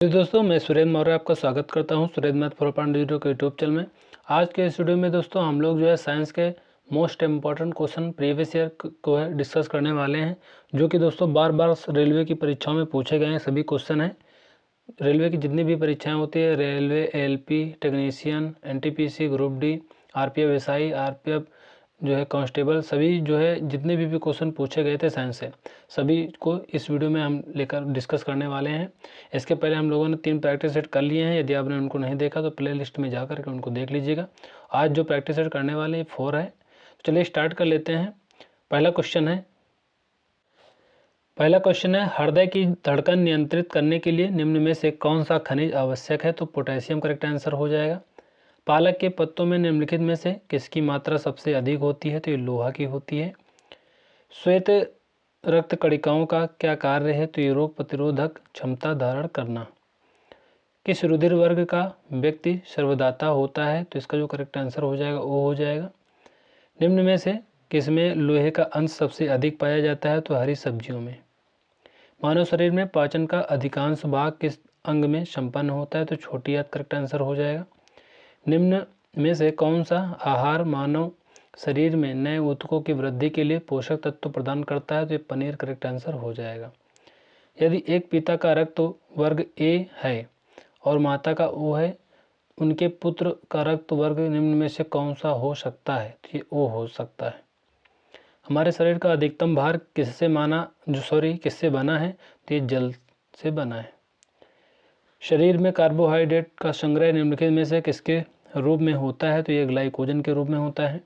तो दोस्तों मैं सुरेंद्र मौर्य आपका स्वागत करता हूं सुरेंद्र मैथ फॉर पांड के यूट्यूब चैनल में। आज के इस वीडियो में दोस्तों हम लोग जो है साइंस के most important question previous year को है डिस्कस करने वाले हैं, जो कि दोस्तों बार बार रेलवे की परीक्षाओं में पूछे गए हैं। सभी क्वेश्चन हैं, रेलवे की जितनी भी परीक्षाएँ होती है, railway ALP technician, NTPC, group D, RPF SI, RPF जो है कांस्टेबल, सभी जो है जितने भी क्वेश्चन पूछे गए थे साइंस से, सभी को इस वीडियो में हम लेकर डिस्कस करने वाले हैं। इसके पहले हम लोगों ने 3 प्रैक्टिस सेट कर लिए हैं। यदि आपने उनको नहीं देखा तो प्ले लिस्ट में जा करके उनको देख लीजिएगा। आज जो प्रैक्टिस सेट करने वाले हैं 4 है। तो चलिए स्टार्ट कर लेते हैं। पहला क्वेश्चन है हृदय की धड़कन नियंत्रित करने के लिए निम्न में से कौन सा खनिज आवश्यक है? तो पोटेशियम करेक्ट आंसर हो जाएगा। पालक के पत्तों में निम्नलिखित में से किसकी मात्रा सबसे अधिक होती है? तो ये लोहा की होती है। श्वेत रक्त कणिकाओं का क्या कार्य है? तो ये रोग प्रतिरोधक क्षमता धारण करना। किस रुधिर वर्ग का व्यक्ति सर्वदाता होता है? तो इसका जो करेक्ट आंसर हो जाएगा वो हो जाएगा। निम्न में से किसमें लोहे का अंश सबसे अधिक पाया जाता है? तो हरी सब्जियों में। मानव शरीर में पाचन का अधिकांश भाग किस अंग में संपन्न होता है? तो छोटी आंत करेक्ट आंसर हो जाएगा। निम्न में से कौन सा आहार मानव शरीर में नए ऊतकों की वृद्धि के लिए पोषक तत्व प्रदान करता है? तो ये पनीर करेक्ट आंसर हो जाएगा। यदि एक पिता का रक्त वर्ग ए है और माता का ओ है, उनके पुत्र का रक्त वर्ग निम्न में से कौन सा हो सकता है? तो ये ओ हो सकता है। हमारे शरीर का अधिकतम भार किससे बना है? तो ये जल से बना है। शरीर में कार्बोहाइड्रेट का संग्रह निम्नलिखित में से किसके रूप में होता है? तो ये ग्लाइकोजन के रूप में होता है।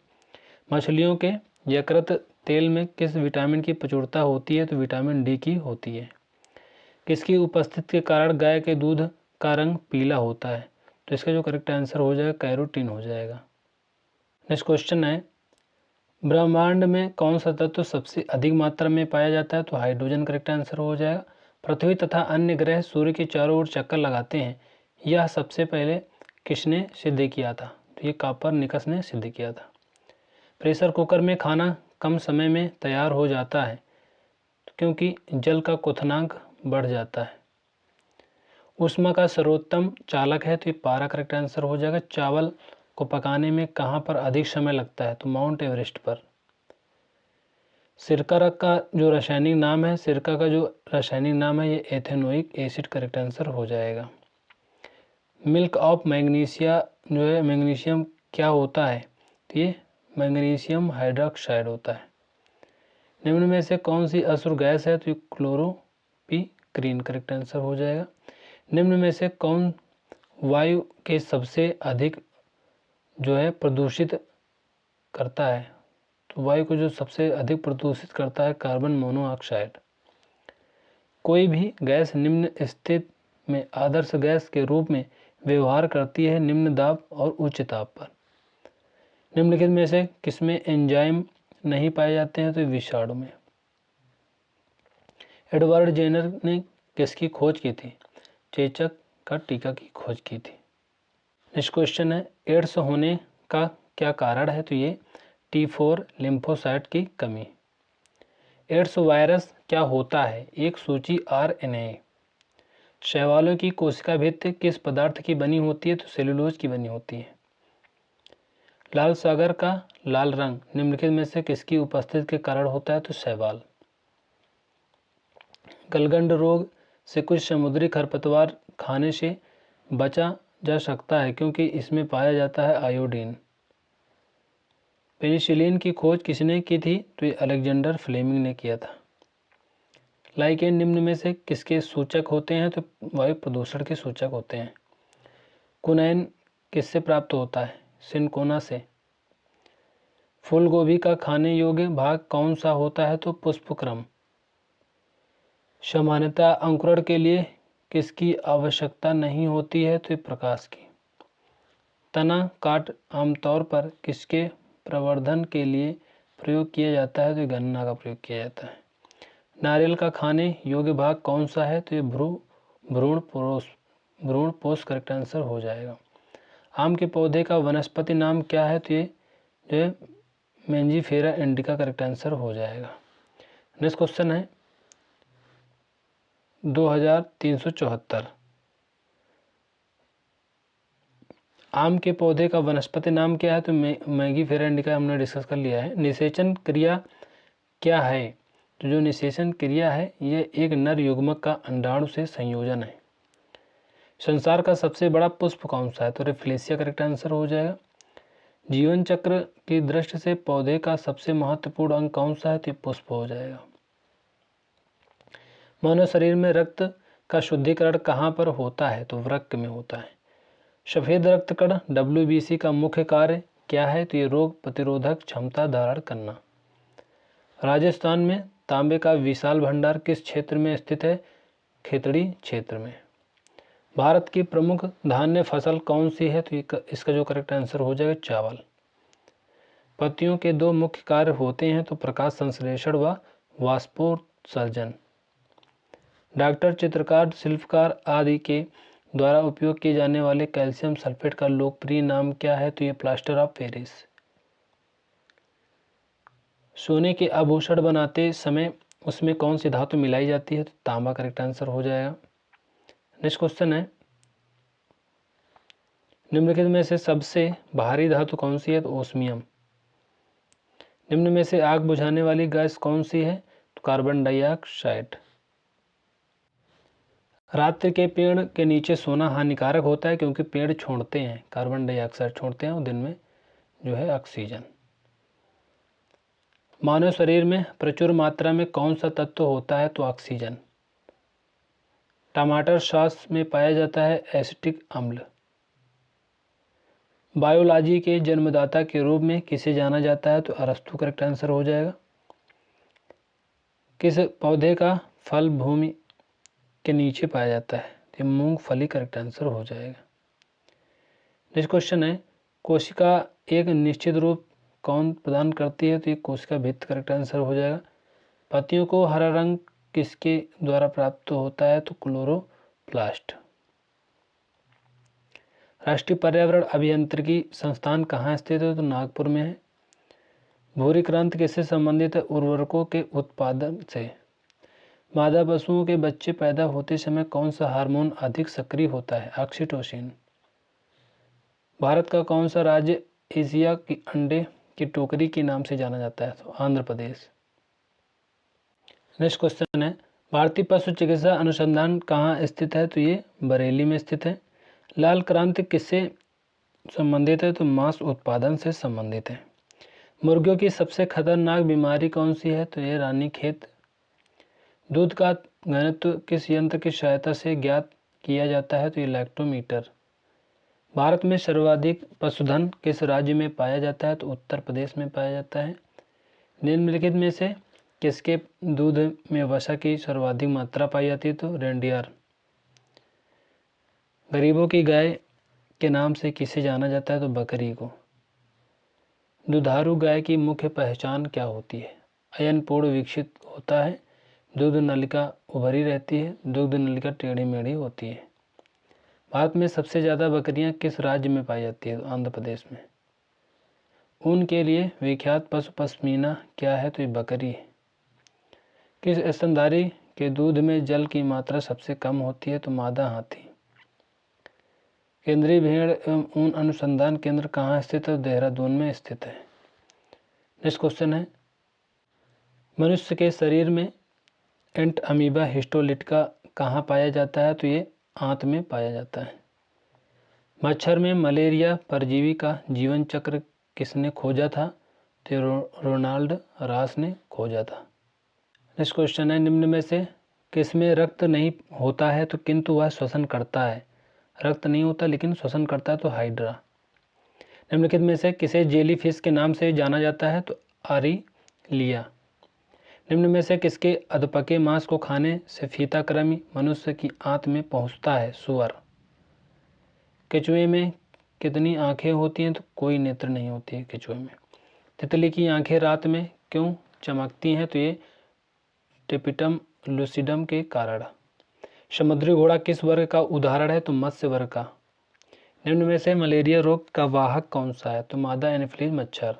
मछलियों के यकृत तेल में किस विटामिन की प्रचुरता होती है? तो विटामिन डी की होती है। किसकी उपस्थिति के कारण गाय के दूध का रंग पीला होता है? तो इसका जो करेक्ट आंसर हो जाएगा कैरोटीन हो जाएगा। नेक्स्ट क्वेश्चन है ब्रह्मांड में कौन सा तत्व सबसे अधिक मात्रा में पाया जाता है? तो हाइड्रोजन करेक्ट आंसर हो जाएगा। पृथ्वी तथा अन्य ग्रह सूर्य के चारों ओर चक्कर लगाते हैं, यह सबसे पहले किसने सिद्ध किया था? तो ये कोपरनिकस ने सिद्ध किया था। प्रेशर कुकर में खाना कम समय में तैयार हो जाता है क्योंकि जल का क्वथनांक बढ़ जाता है। ऊष्मा का सर्वोत्तम चालक है? तो ये पारा करेक्ट आंसर हो जाएगा। चावल को पकाने में कहाँ पर अधिक समय लगता है? तो माउंट एवरेस्ट पर। सिरका का जो रासायनिक नाम है ये एथेनोइक एसिड करेक्ट आंसर हो जाएगा। मिल्क ऑफ मैग्नीशिया जो है मैग्नीशियम क्या होता है? तो ये मैग्नीशियम हाइड्रोक्साइड होता है। निम्न में से कौन सी अश्रु गैस है? तो ये क्लोरोपिक्रीन करेक्ट आंसर हो जाएगा। निम्न में से कौन वायु के सबसे अधिक जो है प्रदूषित करता है? तो वायु को जो सबसे अधिक प्रदूषित करता है कार्बन मोनोऑक्साइड। कोई भी गैस निम्न स्थिति में आदर्श गैस के रूप में व्यवहार करती है निम्न दाब और उच्च ताप पर। निम्नलिखित में से किसमें एंजाइम नहीं पाए जाते हैं? तो विषाणु में। एडवर्ड जेनर ने किसकी खोज की थी? चेचक का टीका की खोज की थी। नेक्स्ट क्वेश्चन है एड्स होने का क्या कारण है? तो ये T4 लिम्फोसाइट की कमी। एड्स वायरस क्या होता है? एक सूची RNA। शैवालों की कोशिका भित्ति किस पदार्थ की बनी होती है? तो सेलुलोज की बनी होती है। लाल सागर का लाल रंग निम्नलिखित में से किसकी उपस्थिति के कारण होता है? तो शैवाल। गलगंड रोग से कुछ समुद्री खरपतवार खाने से बचा जा सकता है क्योंकि इसमें पाया जाता है आयोडीन। पेनिसिलिन की खोज किसने की थी? तो ये अलेक्जेंडर फ्लेमिंग ने किया था। लाइकेन निम्न में से किसके सूचक होते हैं? तो वायु प्रदूषण के सूचक होते हैं। कुनैन किससे प्राप्त होता है? सिनकोना से। फूल गोभी का खाने योग्य भाग कौन सा होता है? तो पुष्पक्रम। सामान्यतः अंकुरण के लिए किसकी आवश्यकता नहीं होती है? तो प्रकाश की। तना काट आमतौर पर किसके प्रवर्धन के लिए प्रयोग किया जाता है? तो गन्ना का प्रयोग किया जाता है। नारियल का खाने योग्य भाग कौन सा है? तो ये भ्रूण पोष करेक्ट आंसर हो जाएगा। आम के पौधे का वनस्पति नाम क्या है? तो ये जो है मेंजीफेरा इंडिका करेक्ट आंसर हो जाएगा। नेक्स्ट क्वेश्चन है 2374 आम के पौधे का वनस्पति नाम क्या है? तो मैंगीफेरा इंडिका हमने डिस्कस कर लिया है। निषेचन क्रिया क्या है? तो जो निषेचन क्रिया है ये एक नर युग्मक का अंडाणु से संयोजन है। संसार का सबसे बड़ा पुष्प कौन सा है? तो रेफलेशिया करेक्ट आंसर हो जाएगा। जीवन चक्र की दृष्टि से पौधे का सबसे महत्वपूर्ण अंग कौन सा है? तो पुष्प हो जाएगा। मानव शरीर में रक्त का शुद्धिकरण कहाँ पर होता है? तो वृक्क में होता है। सफेद रक्त कण WBC का मुख्य कार्य क्या है? तो ये रोग प्रतिरोधक क्षमता धारण करना। राजस्थान में तांबे का विशाल भंडार किस क्षेत्र में स्थित है? खेतड़ी क्षेत्र में। भारत की प्रमुख धान्य फसल कौन सी है? तो इसका जो करेक्ट आंसर हो जाएगा चावल। पत्तियों के दो मुख्य कार्य होते हैं, तो प्रकाश संश्लेषण व वाष्पोत्सर्जन। डॉक्टर, चित्रकार, शिल्पकार आदि के द्वारा उपयोग किए जाने वाले कैल्शियम सल्फेट का लोकप्रिय नाम क्या है? तो ये प्लास्टर ऑफ पेरिस। सोने के आभूषण बनाते समय उसमें कौन सी धातु मिलाई जाती है? तो तांबा करेक्ट आंसर हो जाएगा। नेक्स्ट क्वेश्चन है, निम्नलिखित में से सबसे भारी धातु कौन सी है? तो ओस्मियम। निम्न में से आग बुझाने वाली गैस कौन सी है? तो कार्बन डाइऑक्साइड। रात्रि के पेड़ के नीचे सोना हानिकारक होता है क्योंकि पेड़ छोड़ते हैं कार्बन डाइऑक्साइड छोड़ते हैं और दिन में जो है ऑक्सीजन। मानव शरीर में प्रचुर मात्रा में कौन सा तत्व होता है? तो ऑक्सीजन। टमाटर सॉस में पाया जाता है एसिटिक अम्ल। बायोलॉजी के जन्मदाता के रूप में किसे जाना जाता है? तो अरस्तु करेक्ट आंसर हो जाएगा। किस पौधे का फल भूमि के नीचे पाया जाता है? तो मूंगफली करेक्ट आंसर हो जाएगा। नेक्स्ट क्वेश्चन है, कोशिका एक निश्चित रूप कौन प्रदान करती है? तो ये कोशिका भित्ति करेक्ट आंसर हो जाएगा। पत्तियों को हरा रंग किसके द्वारा प्राप्त होता है? तो क्लोरोप्लास्ट। राष्ट्रीय पर्यावरण अभियांत्रिकी संस्थान कहाँ स्थित है? तो नागपुर में है। भूरी क्रांति किससे संबंधित है? उर्वरकों के उत्पादन से। मादा पशुओं के बच्चे पैदा होते समय कौन सा हार्मोन अधिक सक्रिय होता है? ऑक्सीटोसिन। भारत का कौन सा राज्य एशिया की अंडे की टोकरी के नाम से जाना जाता है? तो आंध्र प्रदेश। नेक्स्ट क्वेश्चन है, भारतीय पशु चिकित्सा अनुसंधान कहाँ स्थित है? तो ये बरेली में स्थित है। लाल क्रांति किससे संबंधित है? तो मांस उत्पादन से संबंधित है। मुर्गियों की सबसे खतरनाक बीमारी कौन सी है? तो ये रानीखेत। दूध का घनत्व किस यंत्र की सहायता से ज्ञात किया जाता है? तो ये लैक्टोमीटर। भारत में सर्वाधिक पशुधन किस राज्य में पाया जाता है? तो उत्तर प्रदेश में पाया जाता है। निम्नलिखित में से किसके दूध में वसा की सर्वाधिक मात्रा पाई जाती है? तो रेंडियर। गरीबों की गाय के नाम से किसे जाना जाता है? तो बकरी को। दुधारू गाय की मुख्य पहचान क्या होती है? अयनपूर्ण विकसित होता है, दुग्ध नलिका उभरी रहती है, दुग्ध नलिका टेढ़ी मेढ़ी होती है। भारत में सबसे ज़्यादा बकरियां किस राज्य में पाई जाती है? तो आंध्र प्रदेश में। ऊन के लिए विख्यात पशु पश्मीना क्या है? तो ये बकरी है। किस स्तनधारी के दूध में जल की मात्रा सबसे कम होती है? तो मादा हाथी। केंद्रीय भेड़ एवं ऊन अनुसंधान केंद्र कहाँ स्थित है? देहरादून में स्थित है। नेक्स्ट क्वेश्चन है, मनुष्य के शरीर में एंट अमीबा हिस्टोलिटिका कहाँ पाया जाता है? तो ये आंत में पाया जाता है। मच्छर में मलेरिया परजीवी का जीवन चक्र किसने खोजा था? तो रोनाल्ड रास ने खोजा था। नेक्स्ट क्वेश्चन है, निम्न में से किसमें रक्त नहीं होता है तो किंतु वह श्वसन करता है? रक्त नहीं होता लेकिन श्वसन करता है, तो हाइड्रा। निम्नलिखित में से किसे जेली फिश के नाम से जाना जाता है? तो आरिलिया। निम्न में से किसके अधपके मांस को खाने से फीताकृमि मनुष्य की आंत में पहुंचता है? सुअर। केचुए में कितनी आंखें होती हैं? तो कोई नेत्र नहीं होती है केचुए में। तितली की आंखें रात में क्यों चमकती हैं? तो ये टेपिटम लूसिडम के कारण। समुद्री घोड़ा किस वर्ग का उदाहरण है? तो मत्स्य वर्ग का। निम्न में से मलेरिया रोग का वाहक कौन सा है? तो मादा एनोफिलीज मच्छर।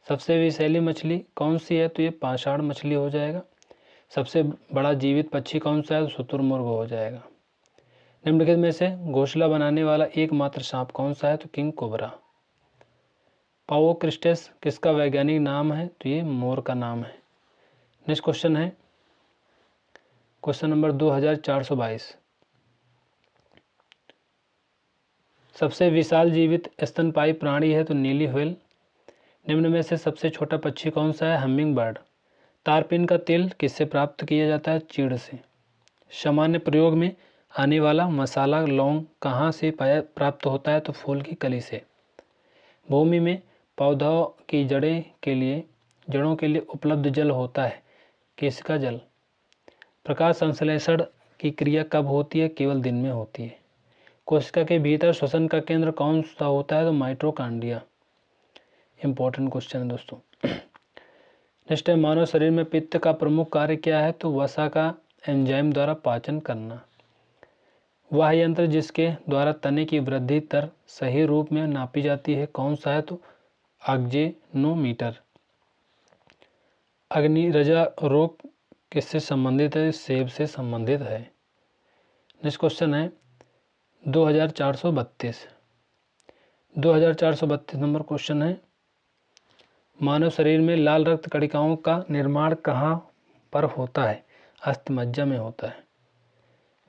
सबसे विषैली मछली कौन सी है? तो ये पाषाण मछली हो जाएगा। सबसे बड़ा जीवित पक्षी कौन सा है? तो शुतुरमुर्ग हो जाएगा। निम्नलिखित में से घोंसला बनाने वाला एकमात्र सांप कौन सा है? तो किंग कोबरा। पाओक्रिस्टेस किसका वैज्ञानिक नाम है? तो ये मोर का नाम है। नेक्स्ट क्वेश्चन है क्वेश्चन नंबर 2422। सबसे विशाल जीवित स्तनपायी प्राणी है तो नीली व्हेल। निम्न में से सबसे छोटा पक्षी कौन सा है? Humming bird. तारपीन का तेल किससे प्राप्त किया जाता है? चीड़ से। सामान्य प्रयोग में आने वाला मसाला लौंग कहाँ से प्राप्त होता है? तो फूल की कली से। भूमि में पौधों की जड़ों के लिए उपलब्ध जल होता है किसका जल? प्रकाश संश्लेषण की क्रिया कब होती है? केवल दिन में होती है। कोशिका के भीतर श्वसन का केंद्र कौन सा होता है? तो माइटोकॉन्ड्रिया। इंपॉर्टेंट क्वेश्चन है दोस्तों। नेक्स्ट है मानव शरीर में पित्त का प्रमुख कार्य क्या है? तो वसा का एंजाइम द्वारा पाचन करना। वह यंत्र जिसके द्वारा तने की वृद्धि दर सही रूप में नापी जाती है कौन सा है? तो ऑक्जेनोमीटर। अग्निरजा रोग किससे संबंधित है? सेब से संबंधित है। नेक्स्ट क्वेश्चन है 2432 नंबर क्वेश्चन है मानव शरीर में लाल रक्त कणिकाओं का निर्माण कहाँ पर होता है? अस्थिमज्जा में होता है।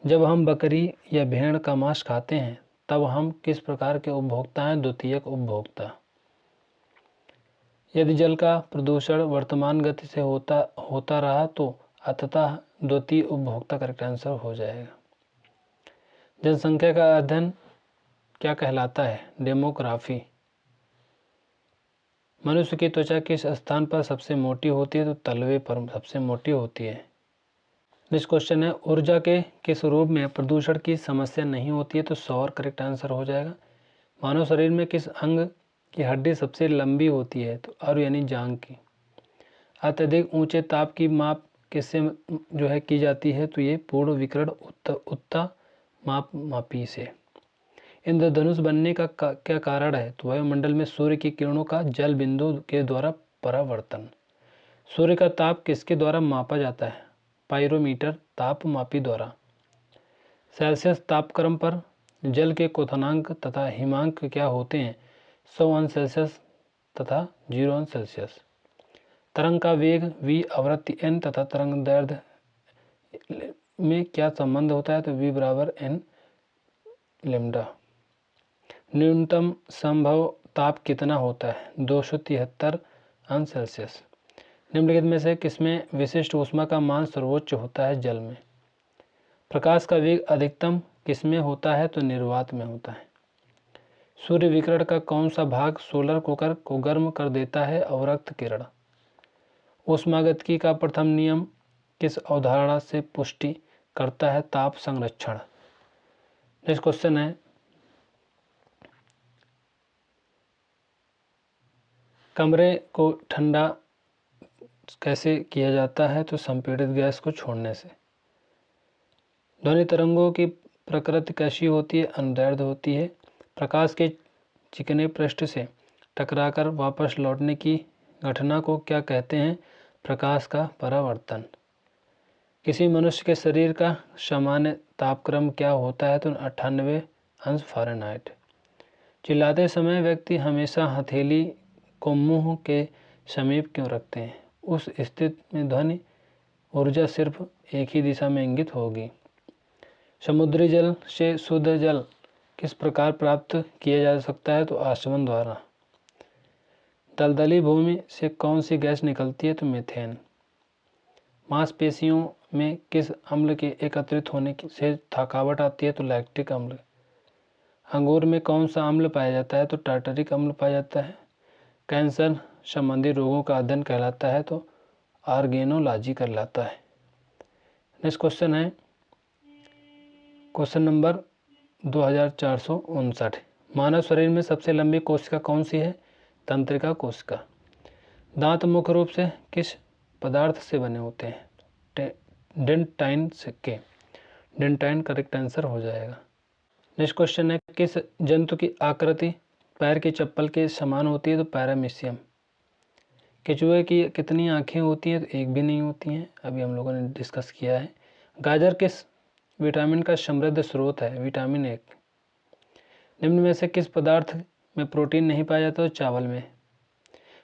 जब हम बकरी या भेड़ का मांस खाते हैं तब हम किस प्रकार के उपभोक्ता हैं? द्वितीयक उपभोक्ता। यदि जल का प्रदूषण वर्तमान गति से होता रहा तो अंततः द्वितीय उपभोक्ता करेक्ट आंसर हो जाएगा। जनसंख्या का अध्ययन क्या कहलाता है? डेमोग्राफी। मनुष्य की त्वचा किस स्थान पर सबसे मोटी होती है? तो तलवे पर सबसे मोटी होती है। नेक्स्ट क्वेश्चन है ऊर्जा के किस रूप में प्रदूषण की समस्या नहीं होती है? तो सौर करेक्ट आंसर हो जाएगा। मानव शरीर में किस अंग की हड्डी सबसे लंबी होती है? तो अरु यानी जांघ की। अत्यधिक ऊंचे ताप की माप किससे की जाती है? तो ये पूर्ण विकिरण उत्ता मापी से। इंद्रधनुष बनने का क्या कारण है? तो वायुमंडल में सूर्य की किरणों का जल बिंदु के द्वारा परावर्तन। सूर्य का ताप किसके द्वारा मापा जाता है? पाइरोमीटर तापमापी द्वारा। सेल्सियस तापक्रम पर जल के क्वथनांक तथा हिमांक क्या होते हैं? 100 अंश सेल्सियस तथा 0 अंश सेल्सियस। तरंग का वेग v, आवृत्ति n तथा तरंग दैर्ध्य में क्या संबंध होता है? तो v बराबर n लैम्डा। न्यूनतम संभव ताप कितना होता है? 273 अंश सेल्सियस। निम्नलिखित में से किसमें विशिष्ट ऊष्मा का मान सर्वोच्च होता है? जल में। प्रकाश का वेग अधिकतम किसमें होता है? तो निर्वात में होता है। सूर्य विकिरण का कौन सा भाग सोलर कुकर को गर्म कर देता है? अवरक्त किरण। ऊष्मागतिकी का प्रथम नियम किस अवधारणा से पुष्टि करता है? ताप संरक्षण। नेक्स्ट क्वेश्चन है कमरे को ठंडा कैसे किया जाता है? तो संपीड़ित गैस को छोड़ने से। ध्वनि तरंगों की प्रकृति कैसी होती है? अनुदैर्ध्य होती है। प्रकाश के चिकने पृष्ठ से टकराकर वापस लौटने की घटना को क्या कहते हैं? प्रकाश का परावर्तन। किसी मनुष्य के शरीर का सामान्य तापक्रम क्या होता है? तो 98 अंश फ़ारेनहाइट। चिल्लाते समय व्यक्ति हमेशा हथेली को मुंह के समीप क्यों रखते हैं? उस स्थिति में ध्वनि ऊर्जा सिर्फ एक ही दिशा में इंगित होगी। समुद्री जल से शुद्ध जल किस प्रकार प्राप्त किया जा सकता है? तो आचमन द्वारा। दलदली भूमि से कौन सी गैस निकलती है? तो मीथेन। मांसपेशियों में किस अम्ल के एकत्रित होने से थकावट आती है? तो लैक्टिक अम्ल। अंगूर में कौन सा अम्ल पाया जाता है? तो टार्टरिक अम्ल पाया जाता है। कैंसर संबंधी रोगों का अध्ययन कहलाता है? तो ऑर्गेनोलॉजी कहलाता है। नेक्स्ट क्वेश्चन है क्वेश्चन नंबर 2459। मानव शरीर में सबसे लंबी कोशिका कौन सी है? तंत्रिका कोशिका। दांत मुख्य रूप से किस पदार्थ से बने होते हैं? डेंटाइन के। डेंटाइन करेक्ट आंसर हो जाएगा। नेक्स्ट क्वेश्चन है किस जंतु की आकृति पैर की चप्पल के समान होती है? तो पैरामीशियम। केचुए की कितनी आंखें होती हैं? तो एक भी नहीं होती हैं, अभी हम लोगों ने डिस्कस किया है। गाजर किस विटामिन का समृद्ध स्रोत है? Vitamin A. निम्न में से किस पदार्थ में प्रोटीन नहीं पाया जाता? तो चावल में।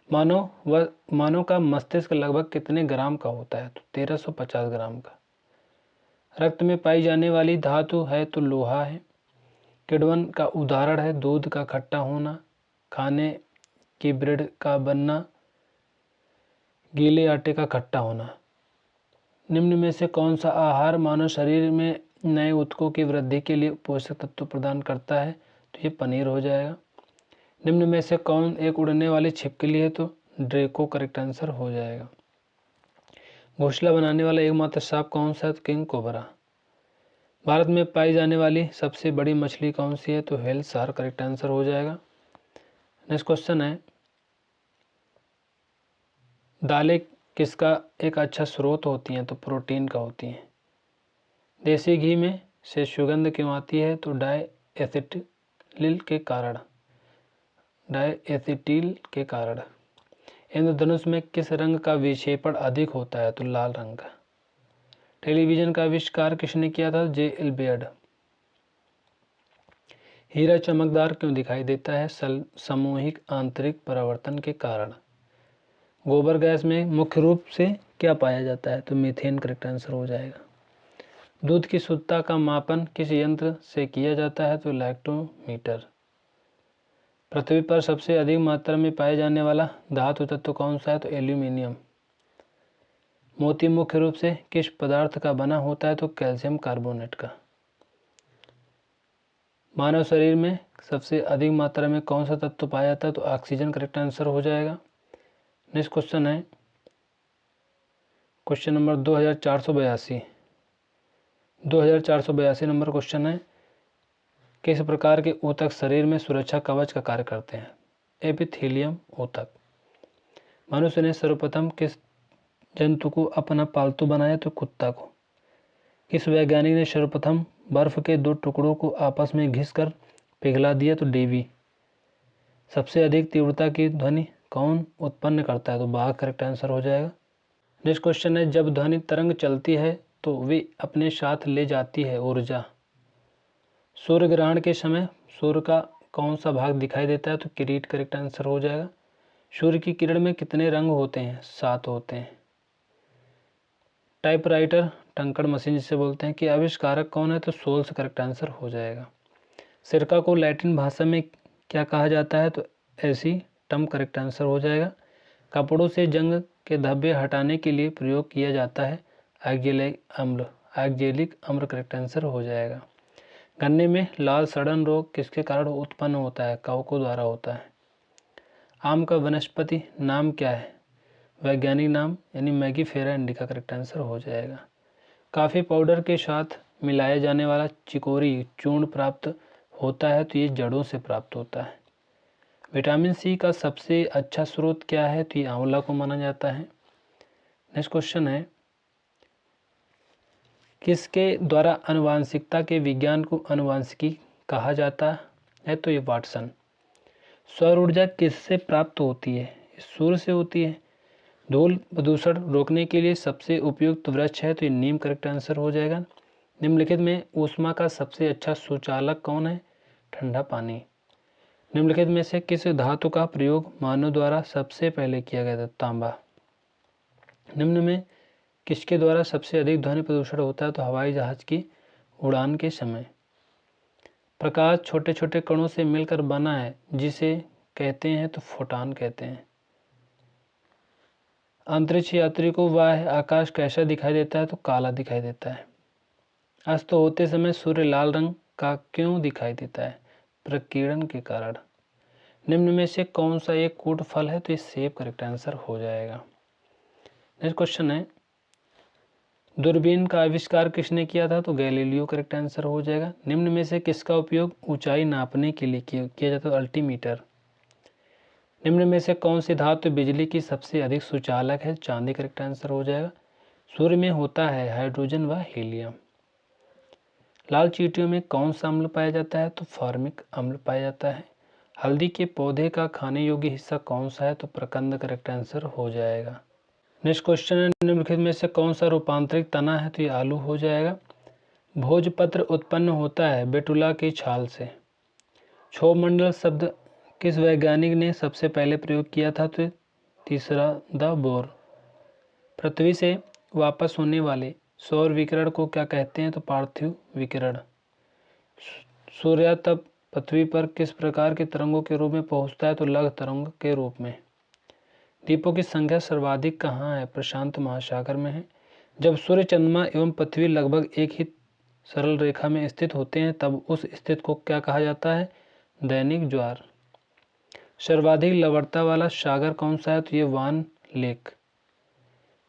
मानव का मस्तिष्क लगभग कितने ग्राम का होता है? तो 1350 ग्राम का। रक्त में पाई जाने वाली धातु है? तो लोहा है। किण्वन का उदाहरण है? दूध का खट्टा होना, खाने की ब्रेड का बनना, गीले आटे का खट्टा होना। निम्न में से कौन सा आहार मानव शरीर में नए ऊतकों की वृद्धि के लिए पोषक तत्व प्रदान करता है? तो ये पनीर हो जाएगा। निम्न में से कौन एक उड़ने वाली छिपकली है? तो ड्रेको करेक्ट आंसर हो जाएगा। घोंसला बनाने वाला एकमात्र सांप कौन सा है? तो किंग कोबरा। भारत में पाई जाने वाली सबसे बड़ी मछली कौन सी है? तो व्हेल शार्क करेक्ट आंसर हो जाएगा। नेक्स्ट क्वेश्चन है, दालें किसका एक अच्छा स्रोत होती हैं? तो प्रोटीन का होती हैं। देसी घी में से सुगंध क्यों आती है? तो डायएसिटिल के कारण। इंद्रधनुष में किस रंग का विक्षेपण अधिक होता है? तो लाल रंग का। टेलीविजन का आविष्कार किसने किया था? जे.एल. बेयर्ड। हीरा चमकदार क्यों दिखाई देता है? सामूहिक आंतरिक परावर्तन के कारण। गोबर गैस में मुख्य रूप से क्या पाया जाता है? तो मीथेन करेक्ट आंसर हो जाएगा। दूध की शुद्धता का मापन किस यंत्र से किया जाता है? तो लैक्टोमीटर। पृथ्वी पर सबसे अधिक मात्रा में पाए जाने वाला धातु तत्व कौन सा है? तो एल्यूमिनियम। मोती मुख्य रूप से किस पदार्थ का बना होता है? तो कैल्शियम कार्बोनेट का। मानव शरीर में सबसे अधिक मात्रा में कौन सा तत्व पाया जाता है? तो ऑक्सीजन करेक्ट आंसर हो जाएगा। नेक्स्ट क्वेश्चन है क्वेश्चन नंबर 2482 नंबर क्वेश्चन है, किस प्रकार के ऊतक शरीर में सुरक्षा कवच का कार्य करते हैं? एपिथेलियम ऊतक। मनुष्य ने सर्वप्रथम किस जंतु को अपना पालतू बनाया? तो कुत्ता को। किस वैज्ञानिक ने सर्वप्रथम बर्फ के दो टुकड़ों को आपस में घिसकर पिघला दिया? तो डेवी। सबसे अधिक तीव्रता की ध्वनि कौन उत्पन्न करता है? तो बाघ करेक्ट आंसर हो जाएगा। नेक्स्ट क्वेश्चन है, जब ध्वनि तरंग चलती है तो वे अपने साथ ले जाती है ऊर्जा। सूर्य ग्रहण के समय सूर्य का कौन सा भाग दिखाई देता है? तो किरीट करेक्ट आंसर हो जाएगा। सूर्य की किरण में कितने रंग होते हैं? 7 होते हैं। टाइपराइटर टंकण मशीन जिसे बोलते हैं, कि आविष्कारक कौन है? तो सोल्स करेक्ट आंसर हो जाएगा। सिरका को लैटिन भाषा में क्या कहा जाता है? तो एसीटम करेक्ट आंसर हो जाएगा। कपड़ों से जंग के धब्बे हटाने के लिए प्रयोग किया जाता है ऑक्जेलिक अम्ल करेक्ट आंसर हो जाएगा। गन्ने में लाल सड़न रोग किसके कारण उत्पन्न होता है? कवकों द्वारा होता है। आम का वनस्पति नाम क्या है? वैज्ञानिक नाम यानी मैगीफेरा इंडिका करेक्ट आंसर हो जाएगा। कॉफ़ी पाउडर के साथ मिलाया जाने वाला चिकोरी चूर्ण प्राप्त होता है? तो ये जड़ों से प्राप्त होता है। विटामिन सी का सबसे अच्छा स्रोत क्या है? तो ये आंवला को माना जाता है। नेक्स्ट क्वेश्चन है, किसके द्वारा आनुवांशिकता के विज्ञान को आनुवांशिकी कहा जाता है? तो ये वाटसन। सौर ऊर्जा किससे प्राप्त होती है? सूर्य से होती है। धूल प्रदूषण रोकने के लिए सबसे उपयुक्त वृक्ष है? तो ये नीम करेक्ट आंसर हो जाएगा। निम्नलिखित में ऊष्मा का सबसे अच्छा सुचालक कौन है? ठंडा पानी। निम्नलिखित में से किस धातु का प्रयोग मानव द्वारा सबसे पहले किया गया था? तांबा। निम्न में किसके द्वारा सबसे अधिक ध्वनि प्रदूषण होता है? तो हवाई जहाज की उड़ान के समय। प्रकाश छोटे छोटे कणों से मिलकर बना है, जिसे कहते हैं तो फोटॉन कहते हैं। अंतरिक्ष यात्री को बाह्य आकाश कैसा दिखाई देता है? तो काला दिखाई देता है। अस्त होते समय सूर्य लाल रंग का क्यों दिखाई देता है? प्रकीर्णन के कारण। निम्न में से कौन सा एक कूट फल है? तो ये सेब करेक्ट आंसर हो जाएगा। नेक्स्ट क्वेश्चन है, दूरबीन का आविष्कार किसने किया था? तो गैलीलियो करेक्ट आंसर हो जाएगा। निम्न में से किसका उपयोग ऊंचाई नापने के लिए किया जाता है? अल्टीमीटर। निम्न में से कौन सी धातु बिजली की सबसे अधिक सुचालक है? चांदी करेक्ट आंसर हो जाएगा। सूर्य में होता है हाइड्रोजन व हीलियम। लाल चींटियों में कौन सा अम्ल पाया जाता है? तो फॉर्मिक अम्ल पाया जाता है। हल्दी के पौधे का खाने योग्य हिस्सा कौन सा है? तो प्रकंद करेक्ट आंसर हो जाएगा। नेक्स्ट क्वेश्चन है, निम्नलिखित में से कौन सा रूपांतरित तना है? तो ये आलू हो जाएगा। भोजपत्र उत्पन्न होता है बेटुला की छाल से। क्षोभमंडल शब्द किस वैज्ञानिक ने सबसे पहले प्रयोग किया था? तो तीसरा द बोर। पृथ्वी से वापस होने वाले सौर विकिरण को क्या कहते हैं? तो पार्थिव विकिरण। सूर्यातप पृथ्वी पर किस प्रकार के तरंगों के रूप में पहुंचता है? तो लघु तरंग के रूप में। द्वीपों की संख्या सर्वाधिक कहाँ है? प्रशांत महासागर में है। जब सूर्य, चंद्रमा एवं पृथ्वी लगभग एक ही सरल रेखा में स्थित होते हैं तब उस स्थिति को क्या कहा जाता है? दैनिक ज्वार। सर्वाधिक लवणता वाला सागर कौन सा है? तो ये वान लेक।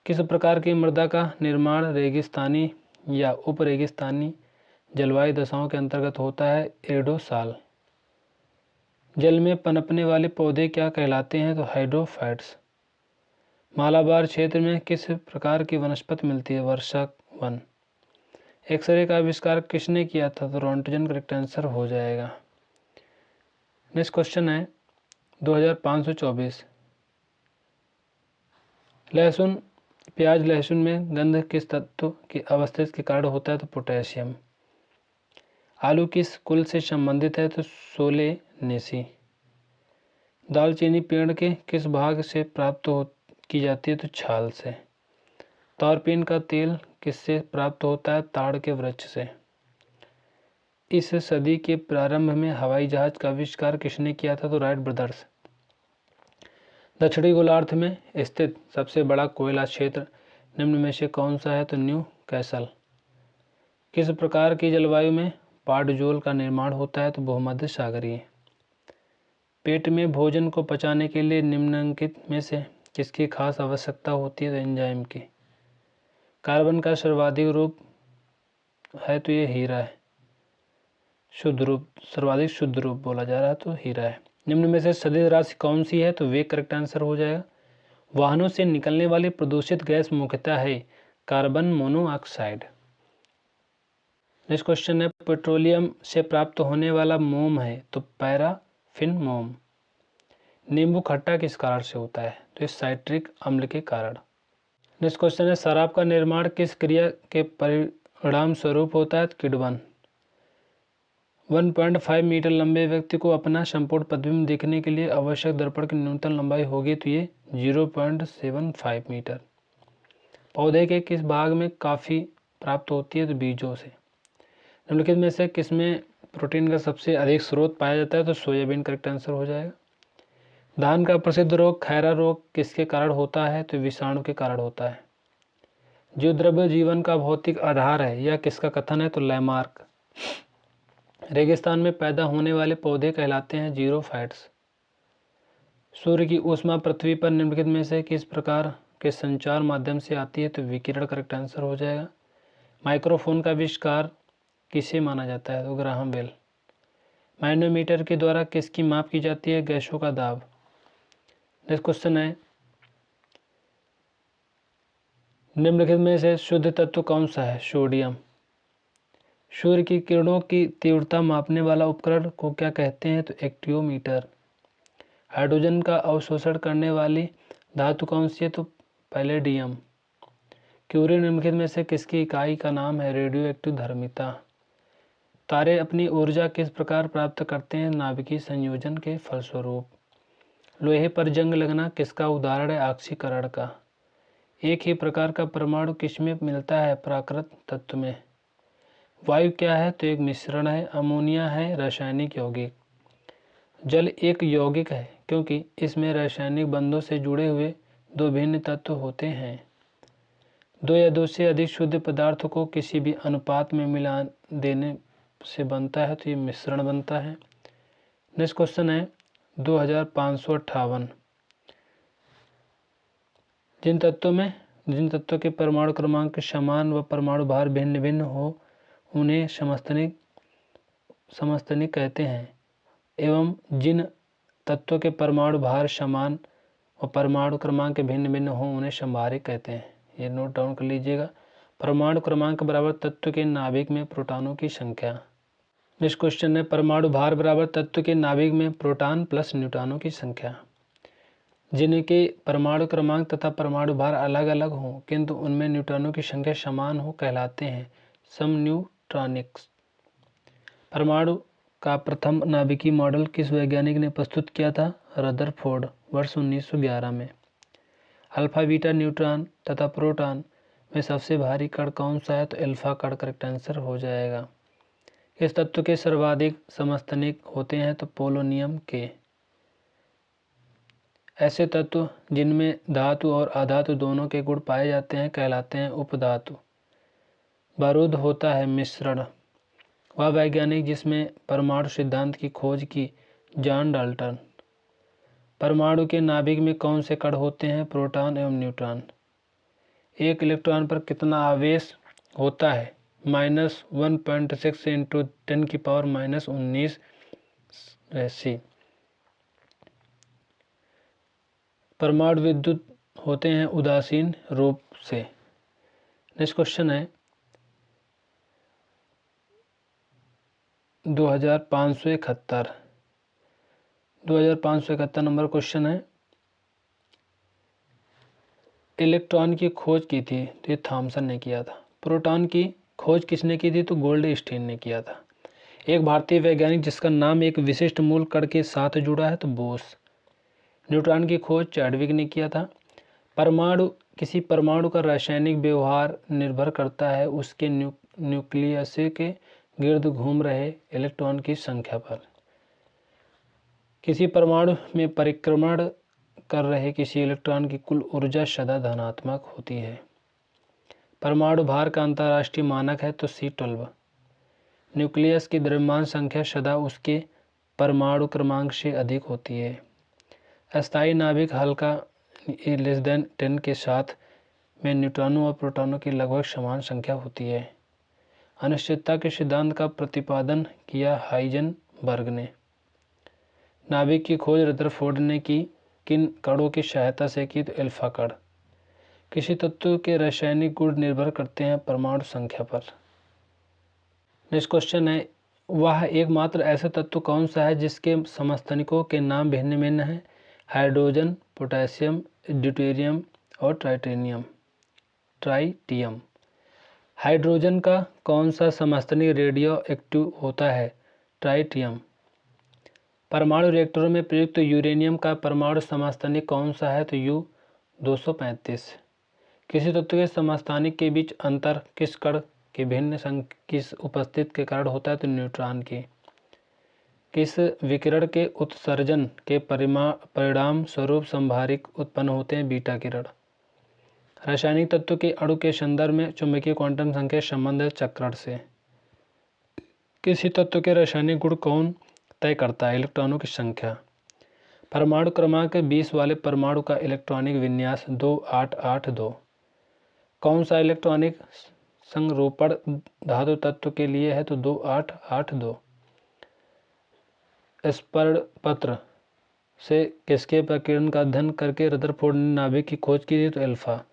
किस प्रकार की मृदा का निर्माण रेगिस्तानी या उप रेगिस्तानी जलवायु दशाओं के अंतर्गत होता है? एडोसाल। जल में पनपने वाले पौधे क्या कहलाते हैं? तो हाइड्रोफाइट्स। मालाबार क्षेत्र में किस प्रकार की वनस्पति मिलती है? वर्षक वन। एक्सरे का आविष्कार किसने किया था? तो रोंटगन। करेक्ट आंसर हो जाएगा। नेक्स्ट क्वेश्चन है 2524। लहसुन, प्याज लहसुन में गंध किस तत्व की अवस्थित के कारण होता है? तो पोटेशियम। आलू किस कुल से संबंधित है? तो सोलेनेसी। दालचीनी पेड़ के किस भाग से प्राप्त की जाती है? तो छाल से। तारपीन का तेल किससे प्राप्त होता है? ताड़ के वृक्ष से। इस सदी के प्रारंभ में हवाई जहाज का आविष्कार किसने किया था? तो राइट ब्रदर्स। दक्षिणी गोलार्ध में स्थित सबसे बड़ा कोयला क्षेत्र निम्न में से कौन सा है? तो न्यू कैसल। किस प्रकार की जलवायु में पाटजोल का निर्माण होता है? तो भूमध्य सागरीय। पेट में भोजन को पचाने के लिए निम्नलिखित में से किसकी खास आवश्यकता होती है? तो एंजाइम की। कार्बन का सर्वाधिक रूप है? तो ये हीरा है। शुद्ध रूप, सर्वाधिक शुद्ध रूप बोला जा रहा है तो हीरा है। निम्न में से सदिश राशि कौन सी है? तो वे करेक्ट आंसर हो जाएगा। वाहनों से निकलने वाली प्रदूषित गैस मुख्यतः है कार्बन मोनोऑक्साइड। नेक्स्ट क्वेश्चन है पेट्रोलियम से प्राप्त होने वाला मोम है? तो पैराफिन मोम। नींबू खट्टा किस कारण से होता है? तो इस साइट्रिक अम्ल के कारण। नेक्स्ट क्वेश्चन है शराब का निर्माण किस क्रिया के परिणाम स्वरूप होता है? किण्वन। 1.5 मीटर लंबे व्यक्ति को अपना संपूर्ण प्रतिबिंब देखने के लिए आवश्यक दर्पण की न्यूनतम लंबाई होगी? तो ये 0.75 मीटर। पौधे के किस भाग में काफ़ी प्राप्त होती है? तो बीजों से। निम्नलिखित में से किसमें प्रोटीन का सबसे अधिक स्रोत पाया जाता है? तो सोयाबीन करेक्ट आंसर हो जाएगा। धान का प्रसिद्ध रोग खैरा रोग किसके कारण होता है? तो विषाणु के कारण होता है। जो द्रव्य जीवन का भौतिक आधार है यह किसका कथन है? तो लैमार्क। रेगिस्तान में पैदा होने वाले पौधे कहलाते हैं जीरोफाइट्स। सूर्य की ऊष्मा पृथ्वी पर निम्नलिखित में से किस प्रकार के संचार माध्यम से आती है? तो विकिरण करेक्ट आंसर हो जाएगा। माइक्रोफोन का आविष्कार किसे माना जाता है? तो ग्राहम बेल। मैनोमीटर के द्वारा किसकी माप की जाती है? गैसों का दाब। नेक्स्ट क्वेश्चन है निम्नलिखित में से शुद्ध तत्व कौन सा है? सोडियम। सूर्य की किरणों की तीव्रता मापने वाला उपकरण को क्या कहते हैं? तो एक्टियोमीटर। हाइड्रोजन का अवशोषण करने वाली धातु कौन सी है? तो पैलेडियम। क्यूरी निम्नलिखित में से किसकी इकाई का नाम है? रेडियो एक्टिव धर्मिता। तारे अपनी ऊर्जा किस प्रकार प्राप्त करते हैं? नाभिकीय संयोजन के फलस्वरूप। लोहे पर जंग लगना किसका उदाहरण है? ऑक्सीकरण का। एक ही प्रकार का परमाणु किसमें मिलता है? प्राकृत तत्व में। वायु क्या है? तो एक मिश्रण है। अमोनिया है रासायनिक यौगिक। जल एक यौगिक है क्योंकि इसमें रासायनिक बंधों से जुड़े हुए दो भिन्न तत्व होते हैं। दो या दो से अधिक शुद्ध पदार्थों को किसी भी अनुपात में मिला देने से बनता है तो ये मिश्रण बनता है। नेक्स्ट क्वेश्चन है 2558। जिन तत्वों के परमाणु क्रमांक समान व परमाणु भार भिन्न भिन्न हो उन्हें समस्थानिक कहते हैं एवं जिन तत्वों के परमाणु भार समान और परमाणु क्रमांक भिन्न भिन्न हो उन्हें समभारिक कहते हैं। ये नोट डाउन कर लीजिएगा। परमाणु क्रमांक बराबर तत्व के नाभिक में प्रोटॉनों की संख्या। नेक्स्ट क्वेश्चन है परमाणु भार बराबर तत्व के नाभिक में प्रोटॉन प्लस न्यूट्रॉनों की संख्या। जिनके परमाणु क्रमांक तथा परमाणु भार अलग अलग हों किंतु उनमें न्यूट्रॉनों की संख्या समान हो कहलाते हैं समन्यूट्रॉनिक। इलेक्ट्रॉनिक्स। परमाणु का प्रथम नाभिकीय मॉडल किस वैज्ञानिक ने प्रस्तुत किया था? रदरफोर्ड, वर्ष 1911 में। अल्फा, बीटा, न्यूट्रॉन तथा प्रोटॉन में सबसे भारी कण कौन सा है? तो अल्फा कण करेक्ट आंसर हो जाएगा। इस तत्व के सर्वाधिक समस्थानिक होते हैं? तो पोलोनियम के। ऐसे तत्व जिनमें धातु और अधातु दोनों के गुण पाए जाते हैं कहलाते हैं उपधातु। बारूद होता है मिश्रण। वह वैज्ञानिक जिसमें परमाणु सिद्धांत की खोज की? John Dalton. परमाणु के नाभिक में कौन से कण होते हैं? प्रोटॉन एवं न्यूट्रॉन। एक इलेक्ट्रॉन पर कितना आवेश होता है? -1.6 × 10⁻⁻19 सी। परमाणु विद्युत होते हैं उदासीन रूप से। नेक्स्ट क्वेश्चन है 2571 नंबर क्वेश्चन है। इलेक्ट्रॉन की खोज की थी तो ये थॉमसन ने किया था। प्रोटॉन की खोज किसने की थी? तो गोल्डस्टीन ने किया था। एक भारतीय वैज्ञानिक जिसका नाम एक विशिष्ट मूल कण के साथ जुड़ा है? तो बोस। न्यूट्रॉन की खोज चैडविक ने किया था। किसी परमाणु का रासायनिक व्यवहार निर्भर करता है उसके न्यूक्लियस के गिर्द घूम रहे इलेक्ट्रॉन की संख्या पर। किसी परमाणु में परिक्रमण कर रहे किसी इलेक्ट्रॉन की कुल ऊर्जा सदा धनात्मक होती है। परमाणु भार का अंतर्राष्ट्रीय मानक है? तो C12। न्यूक्लियस की द्रव्यमान संख्या सदा उसके परमाणु क्रमांक से अधिक होती है। अस्थायी नाभिक हल्का <10 के साथ में न्यूट्रॉनों और प्रोटॉनों की लगभग समान संख्या होती है। अनिश्चितता के सिद्धांत का प्रतिपादन किया हाइजेनबर्ग ने। नाभिक की खोज रदरफोर्ड ने की। किन कणों की सहायता से की? तो अल्फा कण। किसी तत्व के रासायनिक गुण निर्भर करते हैं परमाणु संख्या पर। नेक्स्ट क्वेश्चन है वह एकमात्र ऐसा तत्व कौन सा है जिसके समस्थानिकों के नाम भिन्न भिन्न हैं? हाइड्रोजन, पोटेशियम, ड्यूटेरियम और ट्राइटियम। हाइड्रोजन का कौन सा समस्थानिक रेडियो एक्टिव होता है? ट्राइटियम। परमाणु रिएक्टरों में प्रयुक्त यूरेनियम का परमाणु समस्थानिक कौन सा है? तो U-235। किसी तत्व के समस्थानिक के बीच अंतर किस कण के भिन्न किस उपस्थिति के कारण होता है? तो न्यूट्रॉन के। किस विकिरण के उत्सर्जन के परिणाम स्वरूप संभारिक उत्पन्न होते हैं? बीटा किरण। रासायनिक तत्व के अणु के संदर्भ में चुंबकीय क्वांटम संख्या संबंध है चक्रण से। किसी तत्व के रासायनिक गुण कौन तय करता है? इलेक्ट्रॉनों की संख्या। परमाणु क्रमांक 20 वाले परमाणु का इलेक्ट्रॉनिक विन्यास 2882। कौन सा इलेक्ट्रॉनिक संरूपण धातु तत्व के लिए है? तो 2882। स्पर्णपत्र से किसके प्रकीर्णन का अध्ययन करके रदरफोर्ड ने नाभिक की खोज की थी? तो अल्फा।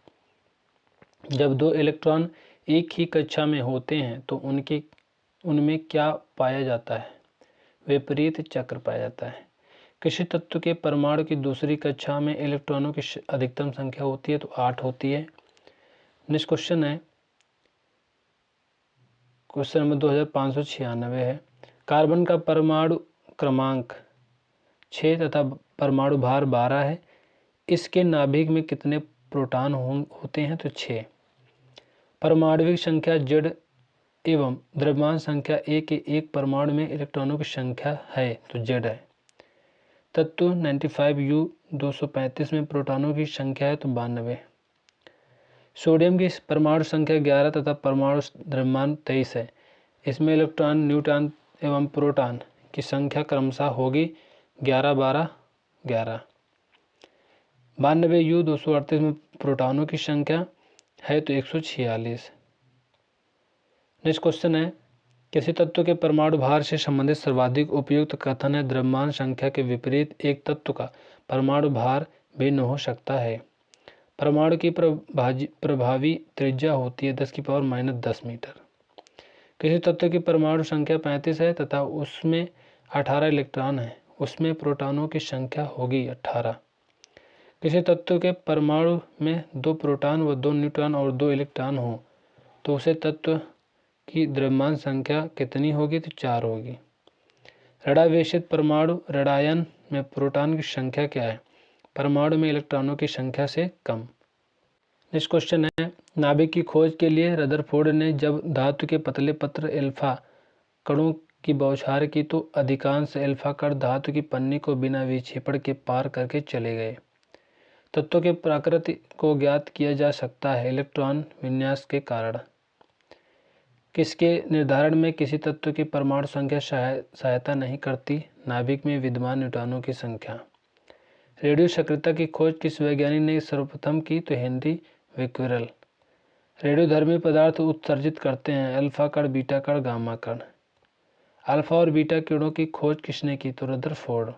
जब दो इलेक्ट्रॉन एक ही कक्षा में होते हैं तो उनमें क्या पाया जाता है? विपरीत चक्र पाया जाता है। किसी तत्व के परमाणु की दूसरी कक्षा में इलेक्ट्रॉनों की अधिकतम संख्या होती है? तो 8 होती है। नेक्स्ट क्वेश्चन है क्वेश्चन नंबर 2596 है। कार्बन का परमाणु क्रमांक 6 तथा परमाणु भार 12 है। इसके नाभिक में कितने प्रोटॉन होते हैं? तो 6। परमाणविक संख्या Z एवं द्रव्यमान संख्या A के एक परमाणु में इलेक्ट्रॉनों की संख्या है? तो Z है। तत्व 95U-235 में प्रोटॉनों की संख्या है? तो 92। सोडियम की परमाणु संख्या 11 तथा परमाणु द्रव्यमान 23 है। इसमें इलेक्ट्रॉन, न्यूट्रॉन एवं प्रोटॉन की संख्या क्रमशः होगी 11, 12, 11। 92U-238 में प्रोटॉनों की संख्या है? तो 146। नेक्स्ट क्वेश्चन है किसी तत्व के परमाणु भार से संबंधित सर्वाधिक उपयुक्त कथन है? द्रव्यमान संख्या के विपरीत एक तत्व का परमाणु भार भिन्न हो सकता है। परमाणु की प्रभावी त्रिज्या होती है 10⁻⁻10 मीटर। किसी तत्व की परमाणु संख्या 35 है तथा उसमें 18 इलेक्ट्रॉन है, उसमें प्रोटॉनों की संख्या होगी 18। किसी तत्व के परमाणु में 2 प्रोटॉन व 2 न्यूट्रॉन और 2 इलेक्ट्रॉन हो तो उसे तत्व की द्रव्यमान संख्या कितनी होगी, तो 4 होगी। ऋणावेशित परमाणु ऋणायन में प्रोटॉन की संख्या क्या है, परमाणु में इलेक्ट्रॉनों की संख्या से कम। नेक्स्ट क्वेश्चन है, नाभिक की खोज के लिए रदरफोर्ड ने जब धातु के पतले पत्र एल्फा कणों की बौछार की तो अधिकांश एल्फा कण धातु की पन्नी को बिना विक्षेपण के पार करके चले गए। तत्वों के प्रकृति को ज्ञात किया जा सकता है इलेक्ट्रॉन विन्यास के कारण। किसके निर्धारण में किसी तत्व की परमाणु संख्या सहायता नहीं करती, नाभिक में विद्यमान न्यूट्रॉनों की संख्या। रेडियो सक्रियता की खोज किस वैज्ञानिक ने सर्वप्रथम की, तो हेनरी बेक्वेरेल। रेडियोधर्मी पदार्थ उत्सर्जित करते हैं अल्फा कण, बीटा कण, गामा कण। अल्फा और बीटा किरणों की खोज किसने की, तो रदरफोर्ड।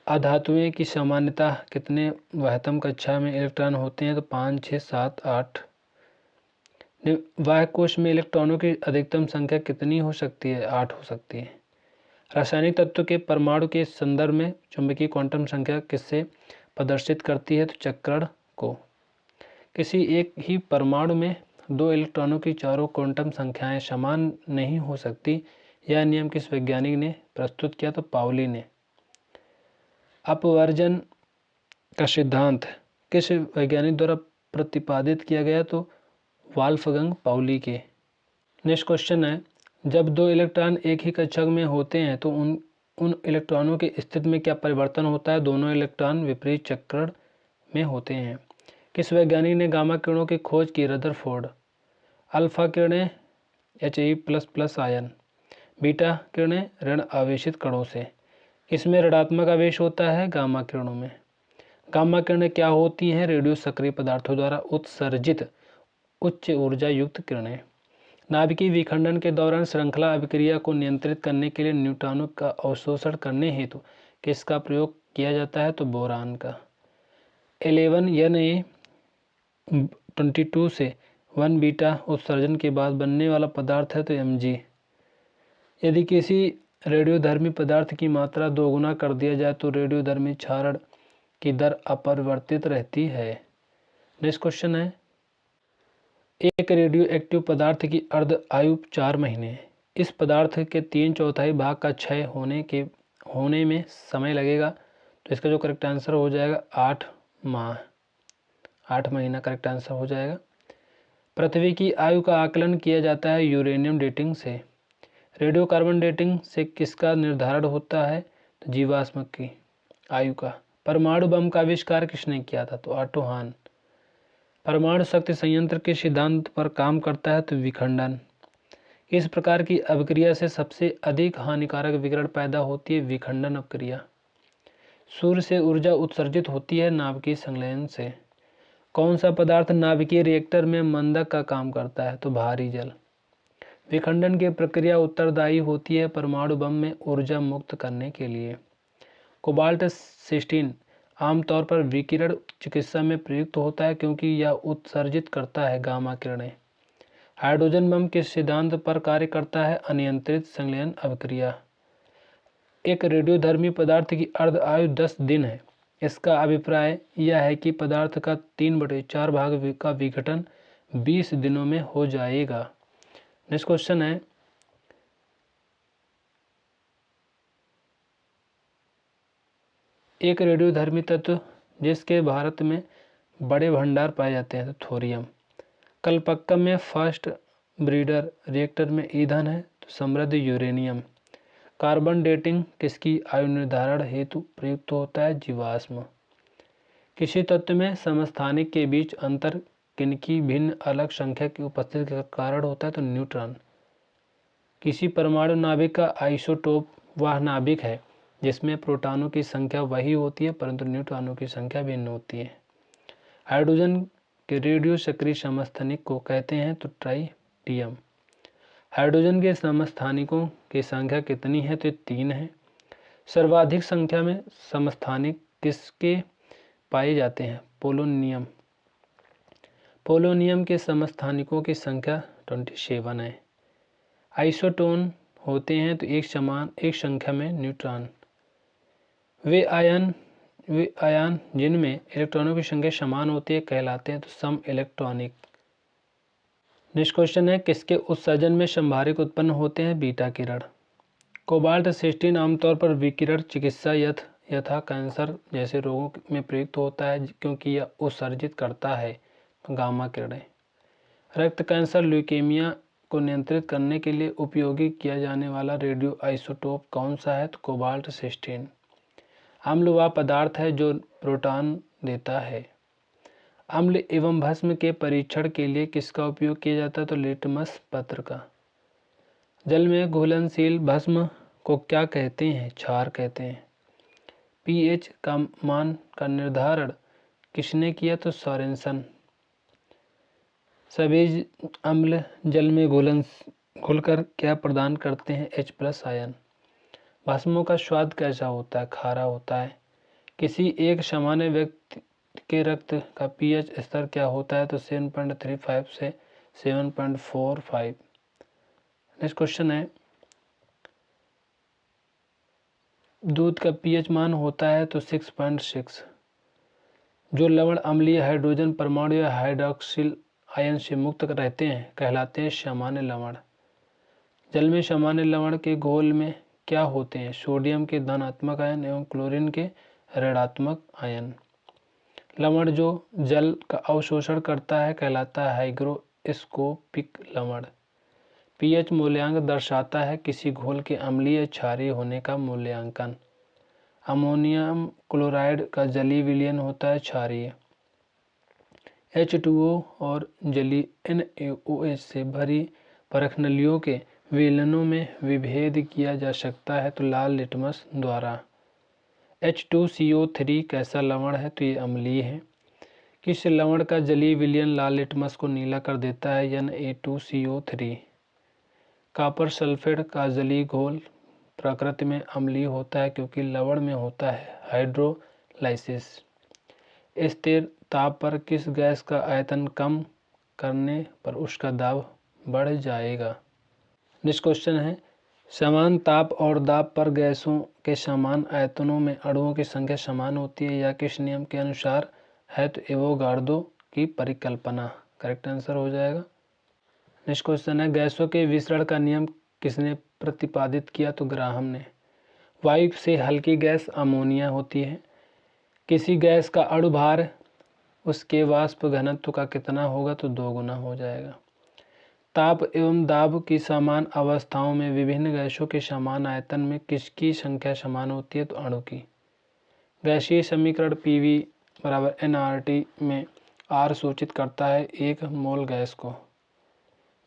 अधातुएं की सामान्यता कितने वाह्यतम कक्षा में इलेक्ट्रॉन होते हैं, तो 5, 6, 7, 8। बाह्य कोश में इलेक्ट्रॉनों की अधिकतम संख्या कितनी हो सकती है, 8 हो सकती है। रासायनिक तत्व के परमाणु के संदर्भ में चुंबकीय क्वांटम संख्या किससे प्रदर्शित करती है, तो चक्रण को। किसी एक ही परमाणु में 2 इलेक्ट्रॉनों की चारों क्वांटम संख्याएं समान नहीं हो सकती, यह नियम किस वैज्ञानिक ने प्रस्तुत किया, तो पाउली ने। अपवर्जन का सिद्धांत किस वैज्ञानिक द्वारा प्रतिपादित किया गया, तो वाल्फगंग पाउली के। नेक्स्ट क्वेश्चन है, जब 2 इलेक्ट्रॉन एक ही कक्षक में होते हैं तो उन इलेक्ट्रॉनों की स्थिति में क्या परिवर्तन होता है, दोनों इलेक्ट्रॉन विपरीत चक्रण में होते हैं। किस वैज्ञानिक ने गामा किरणों की खोज की, रदरफोर्ड। अल्फा किरणें He++ आयन, बीटा किरणें ऋण आवेशित कणों से। इसमें ऋणात्मक आवेश होता है गामा किरणों में। गामा किरणें क्या होती हैं, रेडियो सक्रिय पदार्थों द्वारा उत्सर्जित उच्च ऊर्जा युक्त किरणें। नाभिकीय विखंडन के दौरान श्रृंखला अभिक्रिया को नियंत्रित करने के लिए न्यूट्रॉनों का अवशोषण करने हेतु किसका प्रयोग किया जाता है, तो बोरान का। 11Na22 से 1 बीटा उत्सर्जन के बाद बनने वाला पदार्थ है, तो Mg। यदि किसी रेडियोधर्मी पदार्थ की मात्रा 2 गुना कर दिया जाए तो रेडियोधर्मी क्षारण की दर अपरिवर्तित रहती है। नेक्स्ट क्वेश्चन है, एक रेडियो एक्टिव पदार्थ की अर्ध आयु 4 महीने है। इस पदार्थ के 3/4 भाग का क्षय होने में समय लगेगा, तो इसका जो करेक्ट आंसर हो जाएगा 8 माह, 8 महीना करेक्ट आंसर हो जाएगा। पृथ्वी की आयु का आकलन किया जाता है यूरेनियम डेटिंग से। रेडियोकार्बन डेटिंग से किसका निर्धारण होता है, तो जीवाश्म की आयु का। परमाणु बम का आविष्कार किसने किया था, तो ऑटो हान। परमाणु शक्ति संयंत्र के सिद्धांत पर काम करता है, तो विखंडन। इस प्रकार की अभिक्रिया से सबसे अधिक हानिकारक विकिरण पैदा होती है, विखंडन अभिक्रिया। सूर्य से ऊर्जा उत्सर्जित होती है नाभिकीय संलयन से। कौन सा पदार्थ नाभिकीय रिएक्टर में मंदक का काम करता है, तो भारी जल। विखंडन की प्रक्रिया उत्तरदायी होती है परमाणु बम में ऊर्जा मुक्त करने के लिए। कोबाल्ट 16 आमतौर पर विकिरण चिकित्सा में प्रयुक्त होता है क्योंकि यह उत्सर्जित करता है गामा किरणें। हाइड्रोजन बम किस सिद्धांत पर कार्य करता है, अनियंत्रित संलयन अभिक्रिया। एक रेडियोधर्मी पदार्थ की अर्ध आयु 10 दिन है। इसका अभिप्राय यह है कि पदार्थ का 3/4 भाग का विघटन 20 दिनों में हो जाएगा। नेक्स्ट क्वेश्चन है, एक रेडियोधर्मी तत्व जिसके भारत में बड़े भंडार पाए जाते हैं, तो थोरियम। कलपक्कम में फर्स्ट ब्रीडर रिएक्टर में ईंधन है, तो समृद्ध यूरेनियम। कार्बन डेटिंग किसकी आयु निर्धारण हेतु प्रयुक्त होता है, जीवाश्म। किसी तत्व में समस्थानिक के बीच अंतर किनकी भिन्न अलग संख्या की उपस्थिति के कारण होता है, तो न्यूट्रॉन। किसी परमाणु नाभिक का आइसोटोप वह नाभिक है जिसमें प्रोटॉनों की संख्या वही होती है परंतु न्यूट्रॉनों की संख्या भिन्न होती है। हाइड्रोजन के रेडियो सक्रिय समस्थानिक को कहते हैं, तो ट्राइटियम। हाइड्रोजन के समस्थानिकों की संख्या कितनी है, तो 3 है। सर्वाधिक संख्या में समस्थानिक किसके पाए जाते हैं, पोलोनियम। पोलोनियम के समस्थानिकों की संख्या 27 है। आइसोटोन होते हैं, तो एक संख्या में न्यूट्रॉन। वे आयन जिनमें इलेक्ट्रॉनों की संख्या समान होती है कहलाते हैं, तो सम इलेक्ट्रॉनिक। नेक्स्ट क्वेश्चन है, किसके उत्सर्जन में संभारिक उत्पन्न होते हैं? बीटा किरण। कोबाल्ट 16 आमतौर पर विकिरण चिकित्सा यथा कैंसर जैसे रोगों में प्रयुक्त होता है क्योंकि यह उत्सर्जित करता है गामा किरणें। रक्त कैंसर ल्यूकेमिया को नियंत्रित करने के लिए उपयोगी किया जाने वाला रेडियो आइसोटोप कौन सा है? तो कोबाल्ट 16। अम्ल वह पदार्थ है जो प्रोटॉन देता है। अम्ल एवं भस्म के परीक्षण के लिए किसका उपयोग किया जाता है? तो लिटमस पत्र का। जल में घुलनशील भस्म को क्या कहते हैं? क्षार कहते हैं। पीएच का मान का निर्धारण किसने किया? तो सोरेनसन। सभी अम्ल जल में घुलकर क्या प्रदान करते हैं? H+ ion. भस्मों का स्वाद कैसा होता है? खारा होता है। किसी एक सामान्य व्यक्ति के रक्त का पीएच स्तर क्या होता है? तो 7.35 से 7.45। नेक्स्ट क्वेश्चन है, दूध का पीएच मान होता है तो 6.6। जो लवण अम्लीय हाइड्रोजन परमाणु या हाइड्रोक्सिल आयन से मुक्त रहते हैं कहलाते हैं सामान्य लवण। जल में सामान्य लवण के घोल में क्या होते हैं? सोडियम के धनात्मक आयन एवं क्लोरीन के ऋणात्मक आयन। लवण जो जल का अवशोषण करता है कहलाता है हाइग्रोस्कोपिक लवण। पीएच मूल्यांक दर्शाता है किसी घोल के अम्लीय क्षारीय होने का मूल्यांकन। अमोनियम क्लोराइड का जलीय विलयन होता है क्षारीय। H2O और जलीय NaOH से भरी परखनलियों के विलयनों में विभेद किया जा सकता है तो लाल लिटमस द्वारा। H2CO3 कैसा लवण है? तो ये अम्लीय है। किस लवण का जलीय विलयन लाल लिटमस को नीला कर देता है? Na2CO3। कॉपर सल्फेट का जलीय घोल प्रकृति में अम्लीय होता है क्योंकि लवण में होता है हाइड्रोलाइसिस। स्थिर ताप पर किस गैस का आयतन कम करने पर उसका दाब बढ़ जाएगा? नेक्स्ट क्वेश्चन है, समान ताप और दाब पर गैसों के समान आयतनों में अणुओं की संख्या समान होती है या किस नियम के अनुसार है? तो एवोगाड्रो की परिकल्पना करेक्ट आंसर हो जाएगा। नेक्स्ट क्वेश्चन है, गैसों के विसरण का नियम किसने प्रतिपादित किया? तो ग्राहम ने। वायु से हल्की गैस अमोनिया होती है। किसी गैस का अणुभार उसके वाष्प घनत्व का कितना होगा? तो 2 गुना हो जाएगा। ताप एवं दाब की समान अवस्थाओं में विभिन्न गैसों के समान आयतन में किसकी संख्या समान होती है? तो अणु की। गैसीय समीकरण PV बराबर nRT में R सूचित करता है 1 मोल गैस को।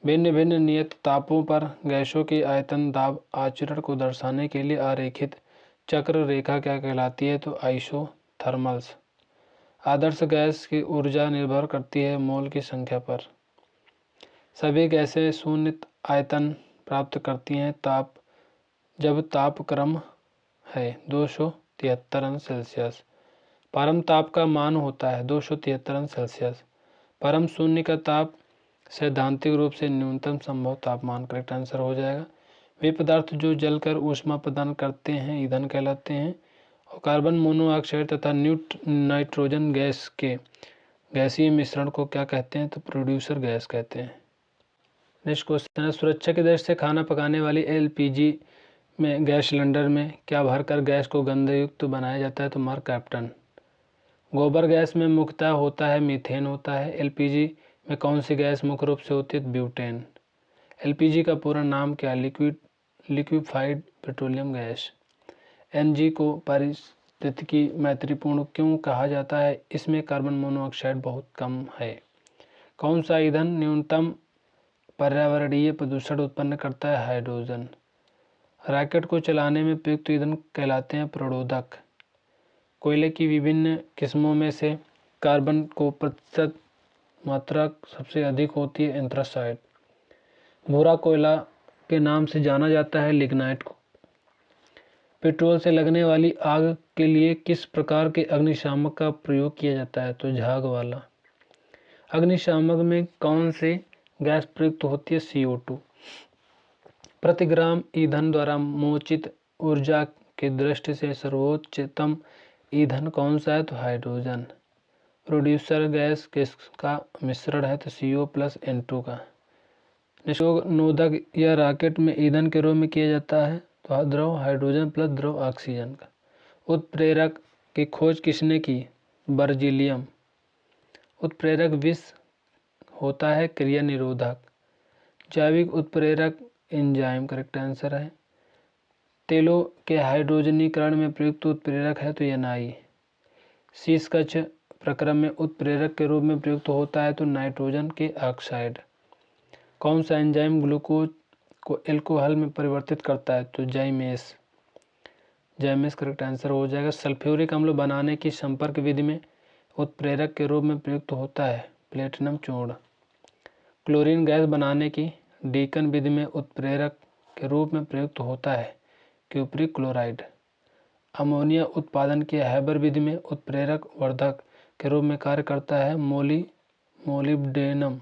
भिन्न भिन्न नियत तापों पर गैसों के आयतन दाब आचरण को दर्शाने के लिए आरेखित चक्र रेखा क्या कहलाती है? तो आइसोथर्मल्स। आदर्श गैस की ऊर्जा निर्भर करती है मोल की संख्या पर। सभी गैसें शून्य आयतन प्राप्त करती हैं जब तापक्रम है 273 अंश सेल्सियस। परम ताप का मान होता है 273 अंश सेल्सियस। परम शून्य का ताप सैद्धांतिक रूप से न्यूनतम संभव तापमान करेक्ट आंसर हो जाएगा। वे पदार्थ जो जलकर ऊष्मा प्रदान करते हैं ईंधन कहलाते हैं। और कार्बन मोनोऑक्साइड तथा नाइट्रोजन गैस के गैसीय मिश्रण को क्या कहते हैं? तो प्रोड्यूसर गैस कहते हैं। नेक्स्ट क्वेश्चन है, सुरक्षा की दृष्टि से खाना पकाने वाली LPG में गैस सिलेंडर में क्या भरकर गैस को गंधयुक्त बनाया जाता है? तो मरकैप्टन। गोबर गैस में मुख्यतः होता है मीथेन होता है। LPG में कौन सी गैस मुख्य रूप से होती है? ब्यूटेन। LPG का पूरा नाम क्या? Liquefied petroleum gas. NG को पारिस्थितिकी मैत्रीपूर्ण क्यों कहा जाता है? इसमें कार्बन मोनोऑक्साइड बहुत कम है। कौन सा ईंधन न्यूनतम पर्यावरणीय प्रदूषण उत्पन्न करता है? हाइड्रोजन। रॉकेट को चलाने में प्रयुक्त ईंधन कहलाते हैं प्रणोदक। कोयले की विभिन्न किस्मों में से कार्बन को प्रतिशत मात्रा सबसे अधिक होती है एंथ्रासाइट। भूरा कोयला के नाम से जाना जाता है लिग्नाइट को। पेट्रोल से लगने वाली आग के लिए किस प्रकार के अग्निशामक का प्रयोग किया जाता है? तो झाग वाला। अग्निशामक में कौन सी गैस प्रयुक्त होती है? CO2। प्रति ग्राम ईंधन द्वारा मोचित ऊर्जा की दृष्टि से सर्वोच्चतम ईंधन कौन सा है? तो हाइड्रोजन। प्रोड्यूसर गैस किसका मिश्रण है? तो CO+N2 का। निषेधक या रॉकेट में ईंधन के रूप में किया जाता है तो द्रव हाइड्रोजन प्लस द्रव ऑक्सीजन का। उत्प्रेरक की खोज किसने की? बर्जिलियम। उत्प्रेरक विष होता है क्रिया निरोधक। जैविक उत्प्रेरक एंजाइम करेक्ट आंसर है। तेलों के हाइड्रोजनीकरण में प्रयुक्त उत्प्रेरक है तो एनआई। शीर्षकक्ष प्रक्रम में उत्प्रेरक के रूप में प्रयुक्त होता है तो नाइट्रोजन के ऑक्साइड। कौन सा एंजाइम ग्लूकोज को एल्कोहल में परिवर्तित करता है तो जाइमेस। जाइमेस करेक्ट आंसर हो जाएगा। सल्फ्यूरिक अम्ल बनाने की संपर्क विधि में उत्प्रेरक के रूप में प्रयुक्त होता है प्लेटिनम चूर्ण। क्लोरीन गैस बनाने की डीकन विधि में उत्प्रेरक के रूप में प्रयुक्त होता है क्यूप्रिक क्लोराइड। अमोनिया उत्पादन की हैबर विधि में उत्प्रेरक वर्धक के रूप में कार्य करता है मोलिब्डेनम।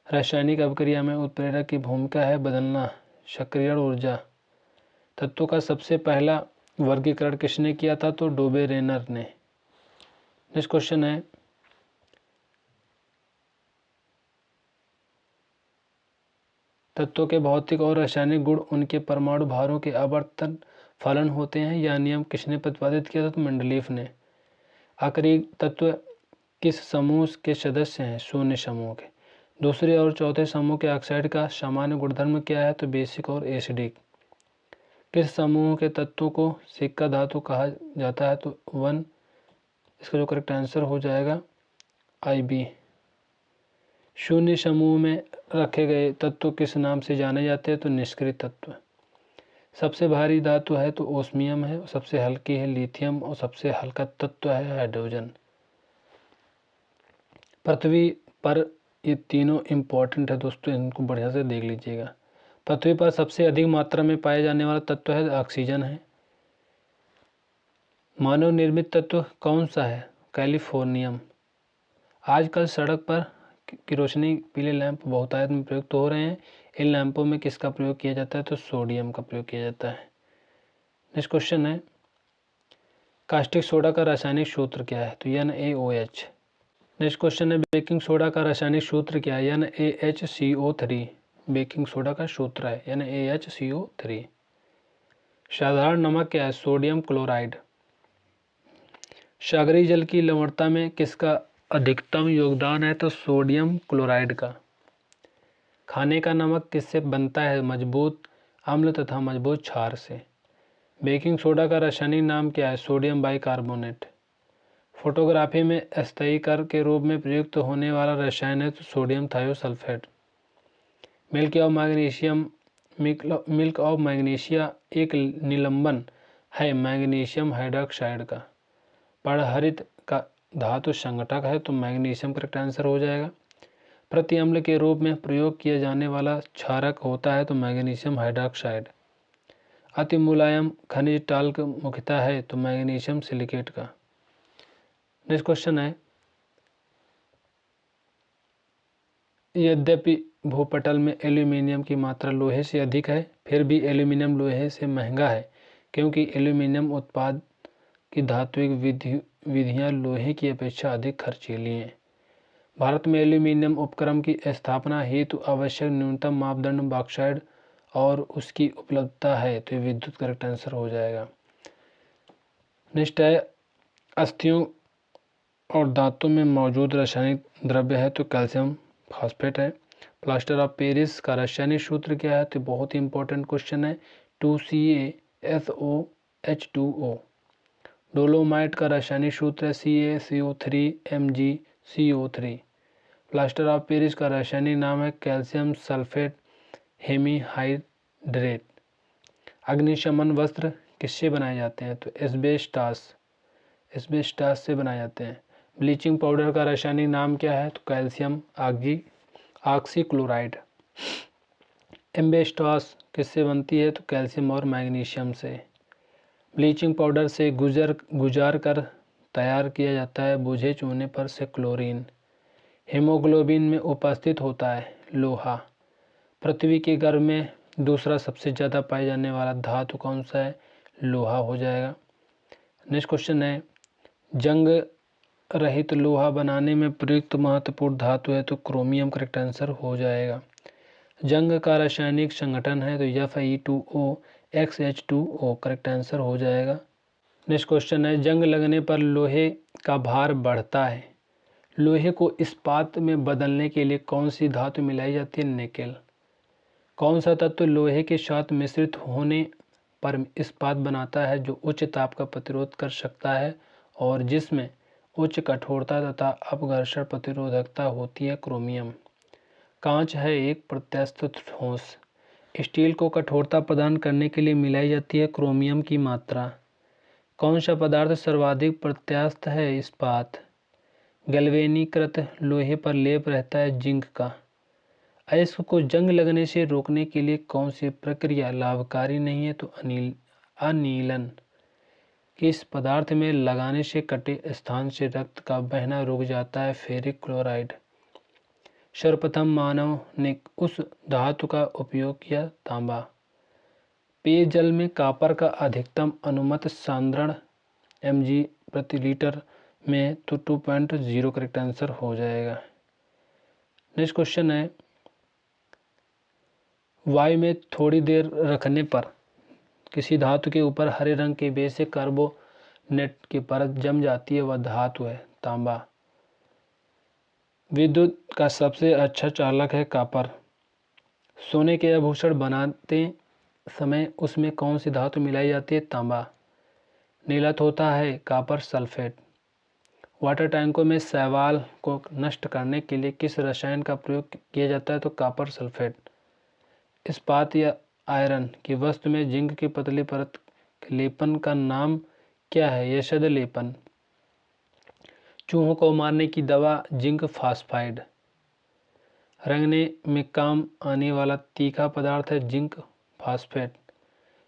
रासायनिक अभिक्रिया में उत्प्रेरक की भूमिका है बदलना सक्रियण ऊर्जा। तत्वों का सबसे पहला वर्गीकरण किसने किया था तो डोबेरेनर ने। नेक्स्ट क्वेश्चन है तत्वों के भौतिक और रासायनिक गुण उनके परमाणु भारों के आवर्तन फलन होते हैं। यह नियम किसने प्रतिपादित किया था तो मेंडलीफ ने। आखिरी तत्व किस समूह के सदस्य हैं? शून्य समूह के। दूसरे और चौथे समूह के ऑक्साइड का सामान्य गुणधर्म क्या है तो बेसिक और एसिडिक। किस समूह के तत्वों को सिक्का धातु कहा जाता है तो 1। इसका जो करेक्ट आंसर हो जाएगा IB। शून्य समूह में रखे गए तत्व किस नाम से जाने जाते हैं तो निष्क्रिय तत्व। सबसे भारी धातु है तो ओस्मियम है, सबसे हल्की है लिथियम और सबसे हल्का तत्व है हाइड्रोजन। पृथ्वी पर ये तीनों इम्पोर्टेंट है दोस्तों, इनको बढ़िया से देख लीजिएगा। पृथ्वी पर सबसे अधिक मात्रा में पाए जाने वाला तत्व है ऑक्सीजन है। मानव निर्मित तत्व कौन सा है? कैलिफोर्नियम। आजकल सड़क पर की रोशनी पीले लैंप बहुतायत में प्रयुक्त हो रहे हैं। इन लैंपों में किसका प्रयोग किया जाता है तो सोडियम का प्रयोग किया जाता है। नेक्स्ट क्वेश्चन है कास्टिक सोडा का रासायनिक सूत्र क्या है तो NaOH। नेक्स्ट क्वेश्चन है बेकिंग सोडा का रासायनिक सूत्र क्या है? NaHCO3। बेकिंग सोडा का सूत्र है NaHCO3। साधारण नमक क्या है? Sodium chloride. सागरीय जल की लवणता में किसका अधिकतम योगदान है तो सोडियम क्लोराइड का। खाने का नमक किससे बनता है? मजबूत अम्ल तथा मजबूत क्षार से। बेकिंग सोडा का रासायनिक नाम क्या है? Sodium bicarbonate. फोटोग्राफी में अस्थायीकर के रूप में प्रयुक्त होने वाला रसायन है तो sodium thiosulphate. Milk of magnesia एक निलंबन है मैग्नीशियम हाइड्रॉक्साइड का। पड़हरित का धातु संघटक है तो मैग्नीशियम करेक्ट आंसर हो जाएगा। प्रति अम्ल के रूप में प्रयोग किया जाने वाला क्षारक होता है तो मैग्नीशियम हाइड्रॉक्साइड। अति मुलायम खनिज टाल्क मुख्यतः है तो मैग्नीशियम सिलिकेट का। नेक्स्ट क्वेश्चन है यद्यपि भूपटल में एल्यूमिनियम की मात्रा लोहे से अधिक है फिर भी एल्यूमिनियम लोहे से महंगा है क्योंकि एल्यूमिनियम उत्पाद की धात्विक विधियां लोहे की अपेक्षा अधिक खर्चीली हैं। भारत में एल्यूमिनियम उपक्रम की स्थापना हेतु आवश्यक न्यूनतम मापदंड बॉक्साइट और उसकी उपलब्धता है तो विद्युत करेक्ट आंसर हो जाएगा। नेक्स्ट है अस्थियों और दांतों में मौजूद रासायनिक द्रव्य है तो कैल्शियम फॉस्फेट है। प्लास्टर ऑफ पेरिस का रासायनिक सूत्र क्या है तो बहुत ही इंपॉर्टेंट क्वेश्चन है 2CaSOH2O। डोलोमाइट का रासायनिक सूत्र है CaCO3MgCO3। प्लास्टर ऑफ पेरिस का रासायनिक नाम है कैल्शियम सल्फेट हेमीहाइड्रेट। अग्निशमन वस्त्र किससे बनाए जाते हैं तो एस्बेस्टास से बनाए जाते हैं। ब्लीचिंग पाउडर का रासायनिक नाम क्या है तो कैल्शियम ऑक्सीक्लोराइड। एम्बेस्टास किससे बनती है तो कैल्शियम और मैग्नीशियम से। ब्लीचिंग पाउडर से गुजार कर तैयार किया जाता है बूझे चूने पर से क्लोरीन। हीमोग्लोबिन में उपस्थित होता है लोहा। पृथ्वी के गर्भ में दूसरा सबसे ज़्यादा पाए जाने वाला धातु कौन सा है? लोहा हो जाएगा। नेक्स्ट क्वेश्चन है जंग रहित लोहा बनाने में प्रयुक्त महत्वपूर्ण धातु है तो क्रोमियम करेक्ट आंसर हो जाएगा। जंग का रासायनिक संगठन है तो Fe2O XH2O करेक्ट आंसर हो जाएगा। नेक्स्ट क्वेश्चन है, जंग लगने पर लोहे का भार बढ़ता है। लोहे को इस्पात में बदलने के लिए कौन सी धातु मिलाई जाती है? निकेल। कौन सा तत्व लोहे के साथ मिश्रित होने पर इस्पात बनाता है जो उच्च ताप का प्रतिरोध कर सकता है और जिसमें उच्च कठोरता तथा अपघर्षण प्रतिरोधकता होती है? क्रोमियम। कांच है एक प्रत्यास्थ ठोस। स्टील को कठोरता प्रदान करने के लिए मिलाई जाती है क्रोमियम की मात्रा। कौन सा पदार्थ सर्वाधिक प्रत्यास्थ है? इस्पात। गैल्वेनीकृत लोहे पर लेप रहता है जिंक का। अयस्क को जंग लगने से रोकने के लिए कौन सी प्रक्रिया लाभकारी नहीं है? तो अनिलन। किस पदार्थ में लगाने से कटे स्थान से रक्त का बहना रुक जाता है? Ferric chloride. सर्वप्रथम मानव ने उस धातु का उपयोग किया? तांबा। पेयजल में कॉपर का अधिकतम अनुमत सांद्रण mg प्रति लीटर में तो 2.0 करेक्ट आंसर हो जाएगा। नेक्स्ट क्वेश्चन है, वायु में थोड़ी देर रखने पर किसी धातु के ऊपर हरे रंग के बेस से कार्बोनेट की परत जम जाती है, वह धातु है? तांबा। विद्युत का सबसे अच्छा चालक है कॉपर। सोने के आभूषण बनाते समय उसमें कौन सी धातु मिलाई जाती है? तांबा। नीलत होता है कॉपर सल्फेट। वाटर टैंकों में शैवाल को नष्ट करने के लिए किस रसायन का प्रयोग किया जाता है? तो कॉपर सल्फेट। इस्पात या आयरन की वस्तु में जिंक की पतली परत के लेपन का नाम क्या है? यशद लेपन। चूहों को मारने की दवा जिंक फास्फाइड। रंगने में काम आने वाला तीखा पदार्थ है जिंक फास्फेट।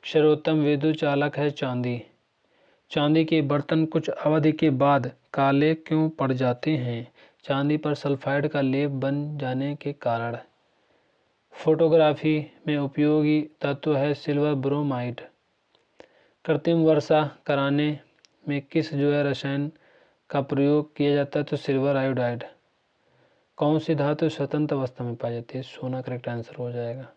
सर्वोत्तम विद्युत चालक है चांदी। चांदी के बर्तन कुछ अवधि के बाद काले क्यों पड़ जाते हैं? चांदी पर सल्फाइड का लेप बन जाने के कारण। फोटोग्राफी में उपयोगी तत्व है सिल्वर ब्रोमाइड। कृत्रिम वर्षा कराने में किस रसायन का प्रयोग किया जाता है? तो सिल्वर आयोडाइड। कौन सी धातु स्वतंत्र अवस्था में पाई जाती है? सोना करेक्ट आंसर हो जाएगा।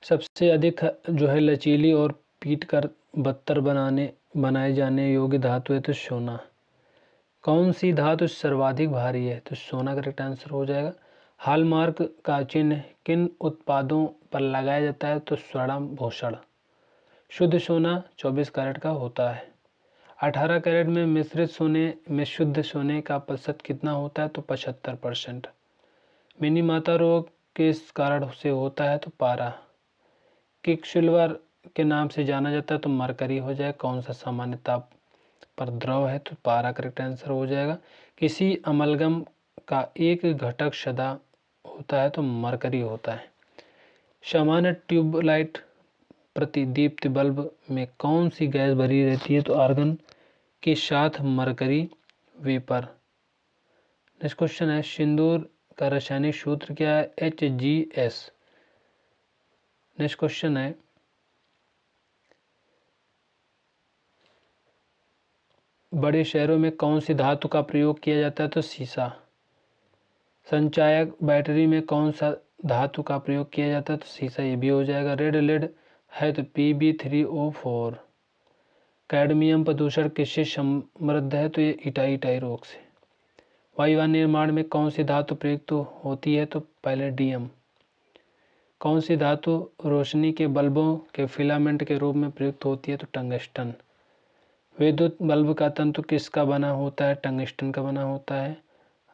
सबसे अधिक लचीली और पीट कर बत्तर बनाए जाने योग्य धातु है तो सोना। कौन सी धातु सर्वाधिक भारी है? तो सोना करेक्ट आंसर हो जाएगा। हॉलमार्क का चिन्ह किन उत्पादों पर लगाया जाता है? तो स्वर्ण भूषण। शुद्ध सोना 24 कैरेट का होता है। 18 कैरेट में मिश्रित सोने में शुद्ध सोने का प्रतिशत कितना होता है? तो 75%। मिनी माता रोग किस कारण से होता है? तो पारा। क्विकसिल्वर के नाम से जाना जाता है तो मरकरी हो जाए। कौन सा सामान्य ताप पर द्रव है? तो पारा करेक्ट आंसर हो जाएगा। किसी अमलगम का एक घटक सदा होता है तो मरकरी होता है। सामान्य ट्यूबलाइट प्रतिदीप्त बल्ब में कौन सी गैस भरी रहती है? तो आर्गन के साथ मरकरी वेपर। नेक्स्ट क्वेश्चन है, सिंदूर का रासायनिक सूत्र क्या है? HgS। नेक्स्ट क्वेश्चन है, बड़े शहरों में कौन सी धातु का प्रयोग किया जाता है? तो सीसा। संचायक बैटरी में कौन सा धातु का प्रयोग किया जाता है? तो सीसा। ये भी हो जाएगा। रेड लेड है तो Pb3O4। कैडमियम प्रदूषण किससे समृद्ध है? तो ये इटाई रोग से। वायुयान निर्माण में कौन सी धातु प्रयुक्त होती है? तो पैलेडियम। कौन सी धातु रोशनी के बल्बों के फिलामेंट के रूप में प्रयुक्त होती है? तो टंगस्टन। विद्युत बल्ब का तंतु किसका बना होता है? टंगस्टन का बना होता है।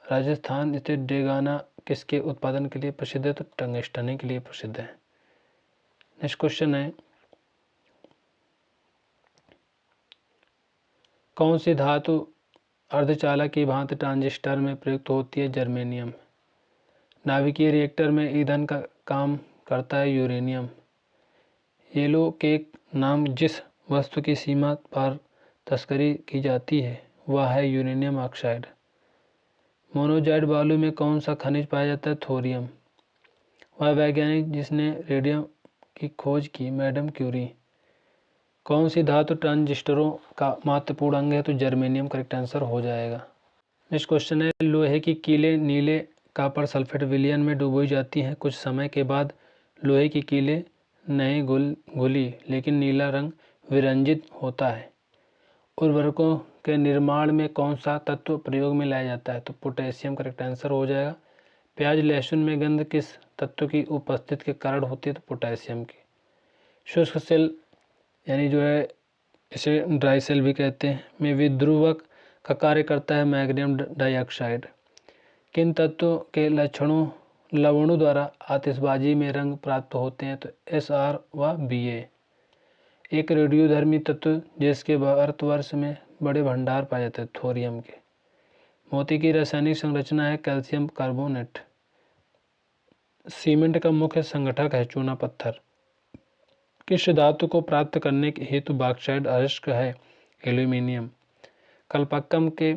राजस्थान स्थित डेगाना किसके उत्पादन के लिए प्रसिद्ध है? तो टंगस्टन के लिए प्रसिद्ध है। नेक्स्ट क्वेश्चन है, कौन सी धातु अर्धचालक की भांति ट्रांजिस्टर में प्रयुक्त होती है? जर्मेनियम। नाभिकीय रिएक्टर में ईंधन का काम करता है यूरेनियम। येलो केक नाम जिस वस्तु की सीमा पर तस्करी की जाती है वह है यूरेनियम ऑक्साइड। मोनोजाइट बालू में कौन सा खनिज पाया जाता है? थोरियम। वह वैज्ञानिक जिसने रेडियम की खोज की? Madam Curie. कौन सी धातु ट्रांजिस्टरों का महत्वपूर्ण अंग है? तो जर्मेनियम करेक्ट आंसर हो जाएगा। नेक्स्ट क्वेश्चन है, लोहे की कीलें नीले कॉपर सल्फेट विलयन में डुबोई जाती हैं, कुछ समय के बाद लोहे की कीलें नहीं घुली लेकिन नीला रंग विरंजित होता है। उर्वरकों के निर्माण में कौन सा तत्व प्रयोग में लाया जाता है? तो पोटेशियम करेक्ट आंसर हो जाएगा। प्याज लहसुन में गंध किस तत्व की उपस्थिति के कारण होती है? तो पोटेशियम की। शुष्क सेल यानी जो है इसे ड्राई सेल भी कहते हैं में विद्रुवक का कार्य करता है मैग्नीशियम डाइऑक्साइड। किन तत्वों के लवणों द्वारा आतिशबाजी में रंग प्राप्त होते हैं? तो SR व BA। एक रेडियोधर्मी तत्व जिसके भारतवर्ष में बड़े भंडार पाए जाते हैं? थोरियम के। मोती की रासायनिक संरचना है कैल्शियम कार्बोनेट। सीमेंट का मुख्य संगठक है चूना पत्थर। किस धातु को प्राप्त करने के हेतु बॉक्साइट आवश्यक है? एल्यूमिनियम। कलपक्कम के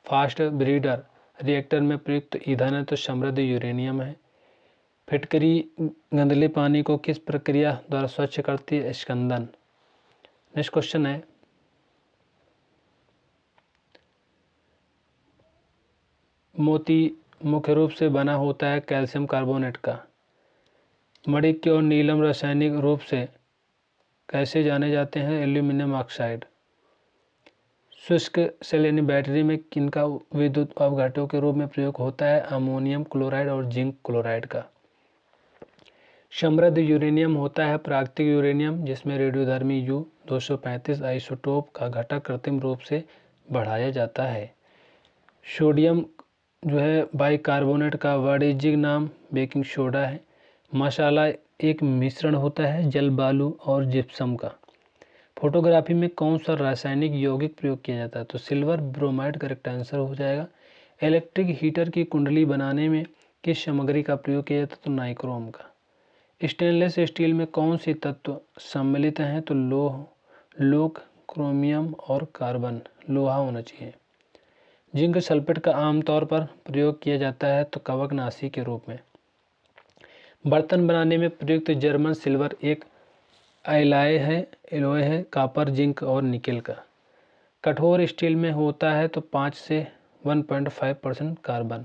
फास्ट ब्रीडर रिएक्टर में प्रयुक्त ईंधन है? तो समृद्ध यूरेनियम है। फिटकरी गंदले पानी को किस प्रक्रिया द्वारा स्वच्छ करती है? स्कंदन। नेक्स्ट क्वेश्चन है, मोती मुख्य रूप से बना होता है कैल्शियम कार्बोनेट का। मणिक और नीलम रासायनिक रूप से कैसे जाने जाते हैं? Aluminium oxide. शुष्क सेल यानी बैटरी में किनका विद्युत अपघटकों के रूप में प्रयोग होता है? अमोनियम क्लोराइड और जिंक क्लोराइड का। समृद्ध यूरेनियम होता है प्राकृतिक यूरेनियम जिसमें रेडियोधर्मी U-235 आइसोटोप का घटक कृत्रिम रूप से बढ़ाया जाता है। सोडियम जो है बाइकार्बोनेट का वाणिज्यिक नाम बेकिंग सोडा है। मसाला एक मिश्रण होता है जल बालू और जिप्सम का। फोटोग्राफी में कौन सा रासायनिक यौगिक प्रयोग किया जाता है? तो सिल्वर ब्रोमाइड करेक्ट आंसर हो जाएगा। इलेक्ट्रिक हीटर की कुंडली बनाने में किस सामग्री का प्रयोग किया जाता है? तो नाइक्रोम का। स्टेनलेस स्टील में कौन से तत्व सम्मिलित हैं? तो लोह, क्रोमियम और कार्बन। लोहा होना चाहिए। जिंक सल्फेट का आमतौर पर प्रयोग किया जाता है तो कवकनाशी के रूप में। बर्तन बनाने में प्रयुक्त जर्मन सिल्वर एक एलॉय है कॉपर, जिंक और निकेल का। कठोर स्टील में होता है तो 5 से 1.5% कार्बन।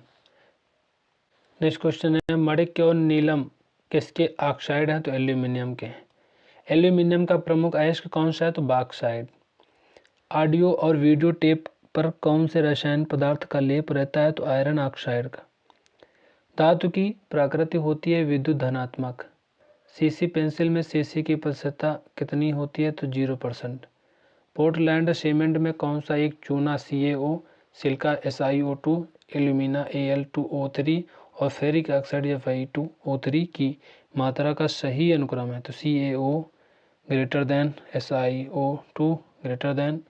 नेक्स्ट क्वेश्चन है, मणिक और नीलम किसके ऑक्साइड हैं? तो एल्यूमिनियम के। एल्यूमिनियम का प्रमुख अयस्क कौन सा है? तो बॉक्साइट। ऑडियो और वीडियो टेप पर कौन से रसायन पदार्थ का लेप रहता है? तो आयरन ऑक्साइड का। धातु की प्रकृति होती है विद्युत धनात्मक। सीसी पेंसिल में सीसी की प्रतिशतता कितनी होती है? तो 0%। पोर्टलैंड सीमेंट में कौन सा एक चूना CaO, silica SiO2, alumina Al2O3 और फेरिक ऑक्साइड Fe2O3 की मात्रा का सही अनुक्रम है? तो CaO greater than SiO2 greater than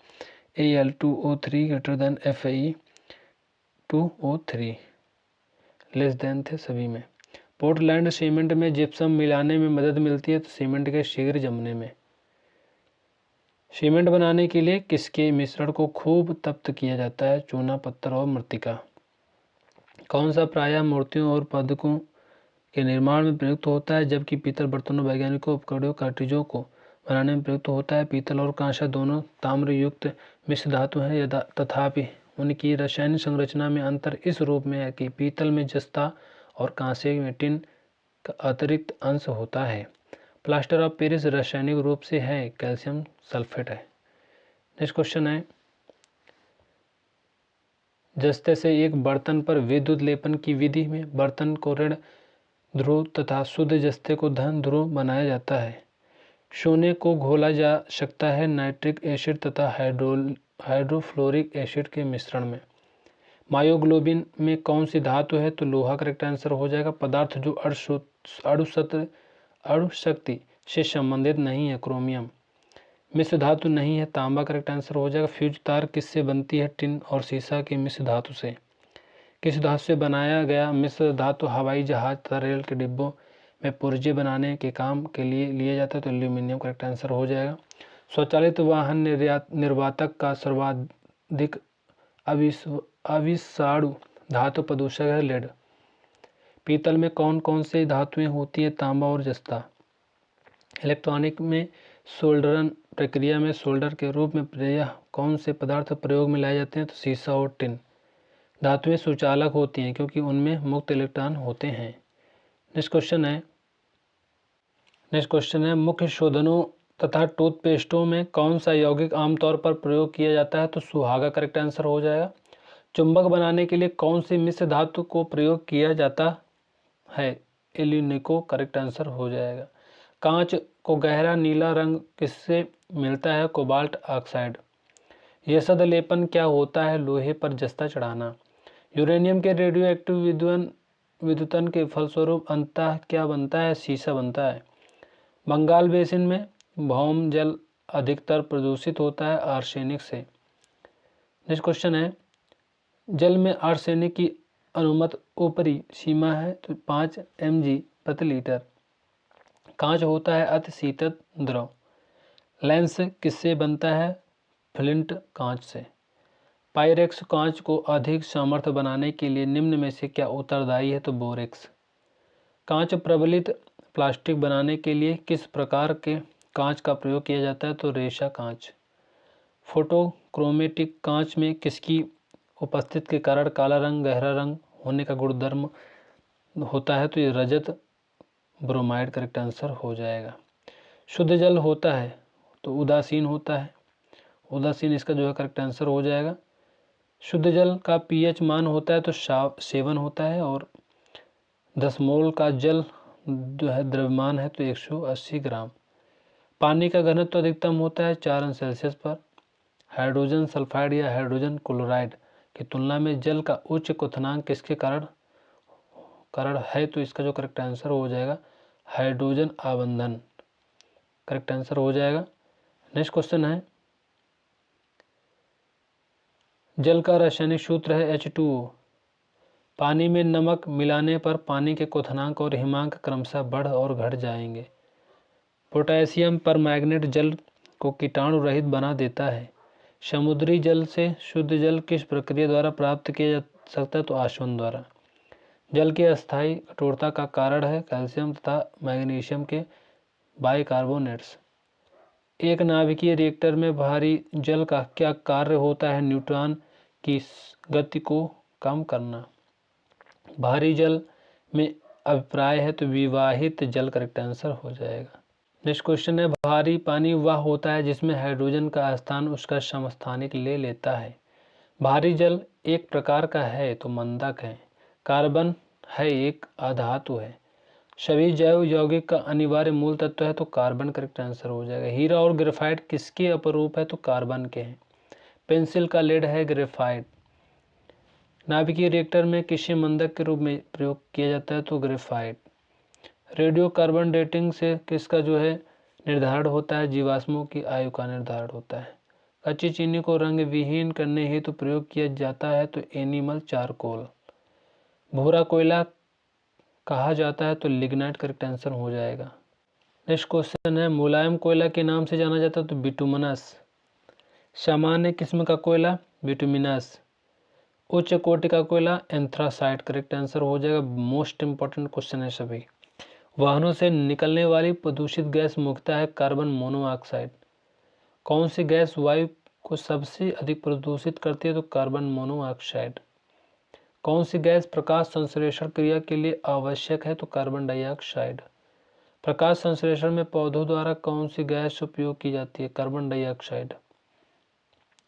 Al2O3 greater than Fe2O3 less than थे सभी में। पोर्टलैंड सीमेंट में जिप्सम मिलाने में मदद मिलती है तो सीमेंट के शीघ्र जमने में। सीमेंट बनाने के लिए किसके मिश्रण को खूब तप्त किया जाता है? चूना पत्थर और मृतिका। कौन सा प्रायः मूर्तियों और पदकों के निर्माण में प्रयुक्त होता है जबकि पीतल बर्तनों, वैज्ञानिकों उपकरणों, कार्ट्रिजों को बनाने में प्रयुक्त होता है? पीतल और कांसा दोनों ताम्र युक्त मिश्र धातु हैं तथापि उनकी रासायनिक संरचना में अंतर इस रूप में है कि पीतल में जस्ता और कांसे में टिन का अतिरिक्त अंश होता है। प्लास्टर ऑफ पेरिस रासायनिक रूप से है कैल्शियम सल्फेट है। नेक्स्ट क्वेश्चन है, जस्ते से एक बर्तन पर विद्युत लेपन की विधि में बर्तन को ऋण ध्रुव तथा शुद्ध जस्ते को धन ध्रुव बनाया जाता है। सोने को घोला जा सकता है नाइट्रिक एसिड तथा हाइड्रोफ्लोरिक एसिड के मिश्रण में। मायोग्लोबिन में कौन सी धातु है? तो लोहा करेक्ट आंसर हो जाएगा। पदार्थ जो अणुशक्ति से संबंधित नहीं है, क्रोमियम। मिश्र धातु नहीं है, तांबा करेक्ट आंसर हो जाएगा। फ्यूज तार किससे बनती है? टिन और सीसा के मिश्र धातु से। किस धातु से बनाया गया मिश्र धातु हवाई जहाज तथा रेल के डिब्बों में पुर्जे बनाने के काम के लिए लिया जाता है? तो एल्यूमिनियम करेक्ट आंसर हो जाएगा। स्वचालित वाहन निर्वातक का सर्वाधिक अविषाणु धातु प्रदूषक है लेड। पीतल में कौन कौन से धातुएं होती हैं? तांबा और जस्ता। इलेक्ट्रॉनिक में सोल्डरन प्रक्रिया में सोल्डर के रूप में प्रायः कौन से पदार्थ प्रयोग में लाए जाते हैं? तो सीसा और टिन। धातुएं सुचालक होती हैं क्योंकि उनमें मुक्त इलेक्ट्रॉन होते हैं। नेक्स्ट क्वेश्चन है, नेक्स्ट क्वेश्चन है, मुख्य शोधनों तथा टूथपेस्टों में कौन सा यौगिक आमतौर पर प्रयोग किया जाता है? तो सुहागा करेक्ट आंसर हो जाएगा। चुंबक बनाने के लिए कौन सी मिश्र धातु को प्रयोग किया जाता है? एल्यूमिनियम करेक्ट आंसर हो जाएगा। कांच को गहरा नीला रंग किससे मिलता है? Cobalt oxide. यशद लेपन क्या होता है? लोहे पर जस्ता चढ़ाना। यूरेनियम के रेडियो एक्टिव विद्युतन के फलस्वरूप अंततः क्या बनता है? शीशा बनता है। बंगाल बेसिन में भौम जल अधिकतर प्रदूषित होता है आर्सेनिक से। नेक्स्ट क्वेश्चन है, जल में आर्सेनिक की अनुमत ऊपरी सीमा है तो 5 mg प्रति लीटर। कांच होता है अति शीतल द्रव। लेंस किससे बनता है? फ्लिंट कांच से। पायरेक्स कांच को अधिक सामर्थ्य बनाने के लिए निम्न में से क्या उत्तरदायी है? तो बोरेक्स। कांच प्रबलित प्लास्टिक बनाने के लिए किस प्रकार के कांच का प्रयोग किया जाता है? तो रेशा कांच। फोटोक्रोमेटिक कांच में किसकी उपस्थिति के कारण काला रंग गहरा रंग होने का गुणधर्म होता है? तो ये रजत ब्रोमाइड करेक्ट आंसर हो जाएगा। शुद्ध जल होता है तो उदासीन होता है, उदासीन इसका जो है करेक्ट आंसर हो जाएगा। शुद्ध जल का pH मान होता है तो 7 होता है और 10 मोल का जल जो है द्रव्यमान है तो 180 ग्राम। पानी का घनत्व अधिकतम होता है 4 अंश सेल्सियस पर। हाइड्रोजन सल्फाइड या हाइड्रोजन क्लोराइड की तुलना में जल का उच्च क्वथनांक किसके कारण है? तो इसका जो करेक्ट आंसर हो जाएगा हाइड्रोजन आबंधन करेक्ट आंसर हो जाएगा। नेक्स्ट क्वेश्चन है, जल का रासायनिक सूत्र है H2O। पानी में नमक मिलाने पर पानी के क्वथनांक और हिमांक क्रमशः बढ़ और घट जाएंगे। पोटेशियम परमैंगनेट जल को कीटाणु रहित बना देता है। समुद्री जल से शुद्ध जल किस प्रक्रिया द्वारा प्राप्त किया जा सकता है? तो आसवन द्वारा। जल की अस्थायी कठोरता का कारण है कैल्शियम तथा मैग्नीशियम के बाइकार्बोनेट्स। एक नाभिकीय रिएक्टर में भारी जल का क्या कार्य होता है? न्यूट्रॉन की गति को कम करना। भारी जल में अभिप्राय है तो विवाहित जल करेक्ट आंसर हो जाएगा। नेक्स्ट क्वेश्चन है, भारी पानी वह होता है जिसमें हाइड्रोजन का स्थान उसका समस्थानिक ले लेता है। भारी जल एक प्रकार का है तो मंदक है। कार्बन है एक अधातु है। सभी जैव यौगिक का अनिवार्य मूल तत्व है तो कार्बन करेक्ट आंसर हो जाएगा। हीरा और ग्रेफाइट किसके अपरूप है? तो कार्बन के हैं। पेंसिल का लेड है ग्रेफाइट। नाभिकीय रिएक्टर में किसी मंदक के रूप में प्रयोग किया जाता है? तो ग्रेफाइट। रेडियो कार्बन डेटिंग से किसका जो है निर्धारण होता है? जीवाश्मों की आयु का निर्धारण होता है। कच्ची चीनी को रंग विहीन करने हेतु प्रयोग किया जाता है तो एनिमल चारकोल। भूरा कोयला कहा जाता है तो लिग्नाइट करेक्ट आंसर हो जाएगा। नेक्स्ट क्वेश्चन है, मुलायम कोयला के नाम से जाना जाता है तो बिटुमिनस। सामान्य किस्म का कोयला बिटुमिनस। उच्च कोटि का कोयला एंथ्रासाइट करेक्ट आंसर हो जाएगा। मोस्ट इंपॉर्टेंट क्वेश्चन है सभी। वाहनों से निकलने वाली प्रदूषित गैस मुख्यतः है कार्बन मोनोऑक्साइड। कौन सी गैस वायु को सबसे अधिक प्रदूषित करती है? तो कार्बन मोनोऑक्साइड। कौन सी गैस प्रकाश संश्लेषण क्रिया के लिए आवश्यक है? तो कार्बन डाइऑक्साइड। प्रकाश संश्लेषण में पौधों द्वारा कौन सी गैस उपयोग की जाती है? Carbon dioxide.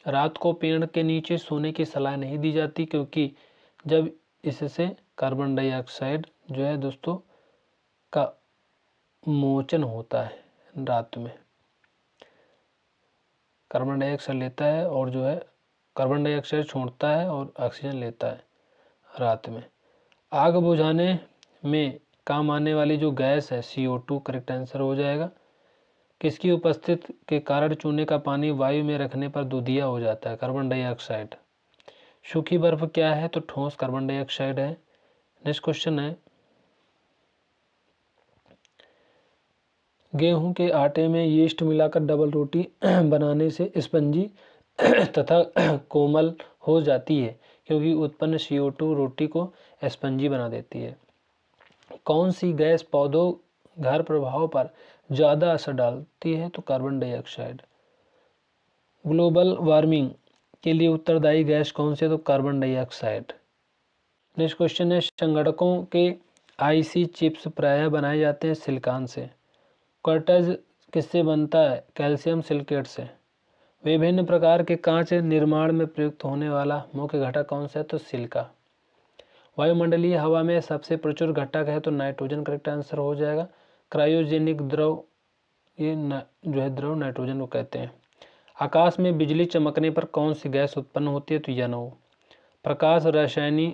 रात को पेड़ के नीचे सोने की सलाह नहीं दी जाती क्योंकि जब इससे कार्बन डाइऑक्साइड जो है दोस्तों का मोचन होता है रात में। कार्बन डाइऑक्साइड लेता है और जो है कार्बन डाइऑक्साइड छोड़ता है और ऑक्सीजन लेता है रात में। आग बुझाने में काम आने वाली जो गैस है CO2 करेक्ट आंसर हो जाएगा। किसकी उपस्थिति के कारण चूने का पानी वायु में रखने पर दूधिया हो जाता है? Carbon dioxide. सूखी बर्फ क्या है? तो ठोस कार्बन डाइऑक्साइड है। नेक्स्ट क्वेश्चन है, गेहूं के आटे में यीस्ट मिलाकर डबल रोटी बनाने से स्पंजी तथा कोमल हो जाती है क्योंकि उत्पन्न CO2 रोटी को स्पंजी बना देती है। कौन सी गैस पौधों घर प्रभाव पर ज़्यादा असर डालती है? तो कार्बन डाइऑक्साइड। ग्लोबल वार्मिंग के लिए उत्तरदायी गैस कौन सी है? तो कार्बन डाइऑक्साइड। नेक्स्ट क्वेश्चन है, संगणकों के IC चिप्स प्रायः बनाए जाते हैं सिलिकॉन से। क्वार्ट्ज किससे बनता है? कैल्शियम सिलिकेट से। विभिन्न प्रकार के कांच निर्माण में प्रयुक्त होने वाला मुख्य घटक कौन सा है? तो सिलिका। वायुमंडलीय हवा में सबसे प्रचुर घटक है तो नाइट्रोजन करेक्ट आंसर हो जाएगा। क्रायोजेनिक द्रव, ये जो है द्रव नाइट्रोजन को कहते हैं। आकाश में बिजली चमकने पर कौन सी गैस उत्पन्न होती है? तो NO। प्रकाश रसायनी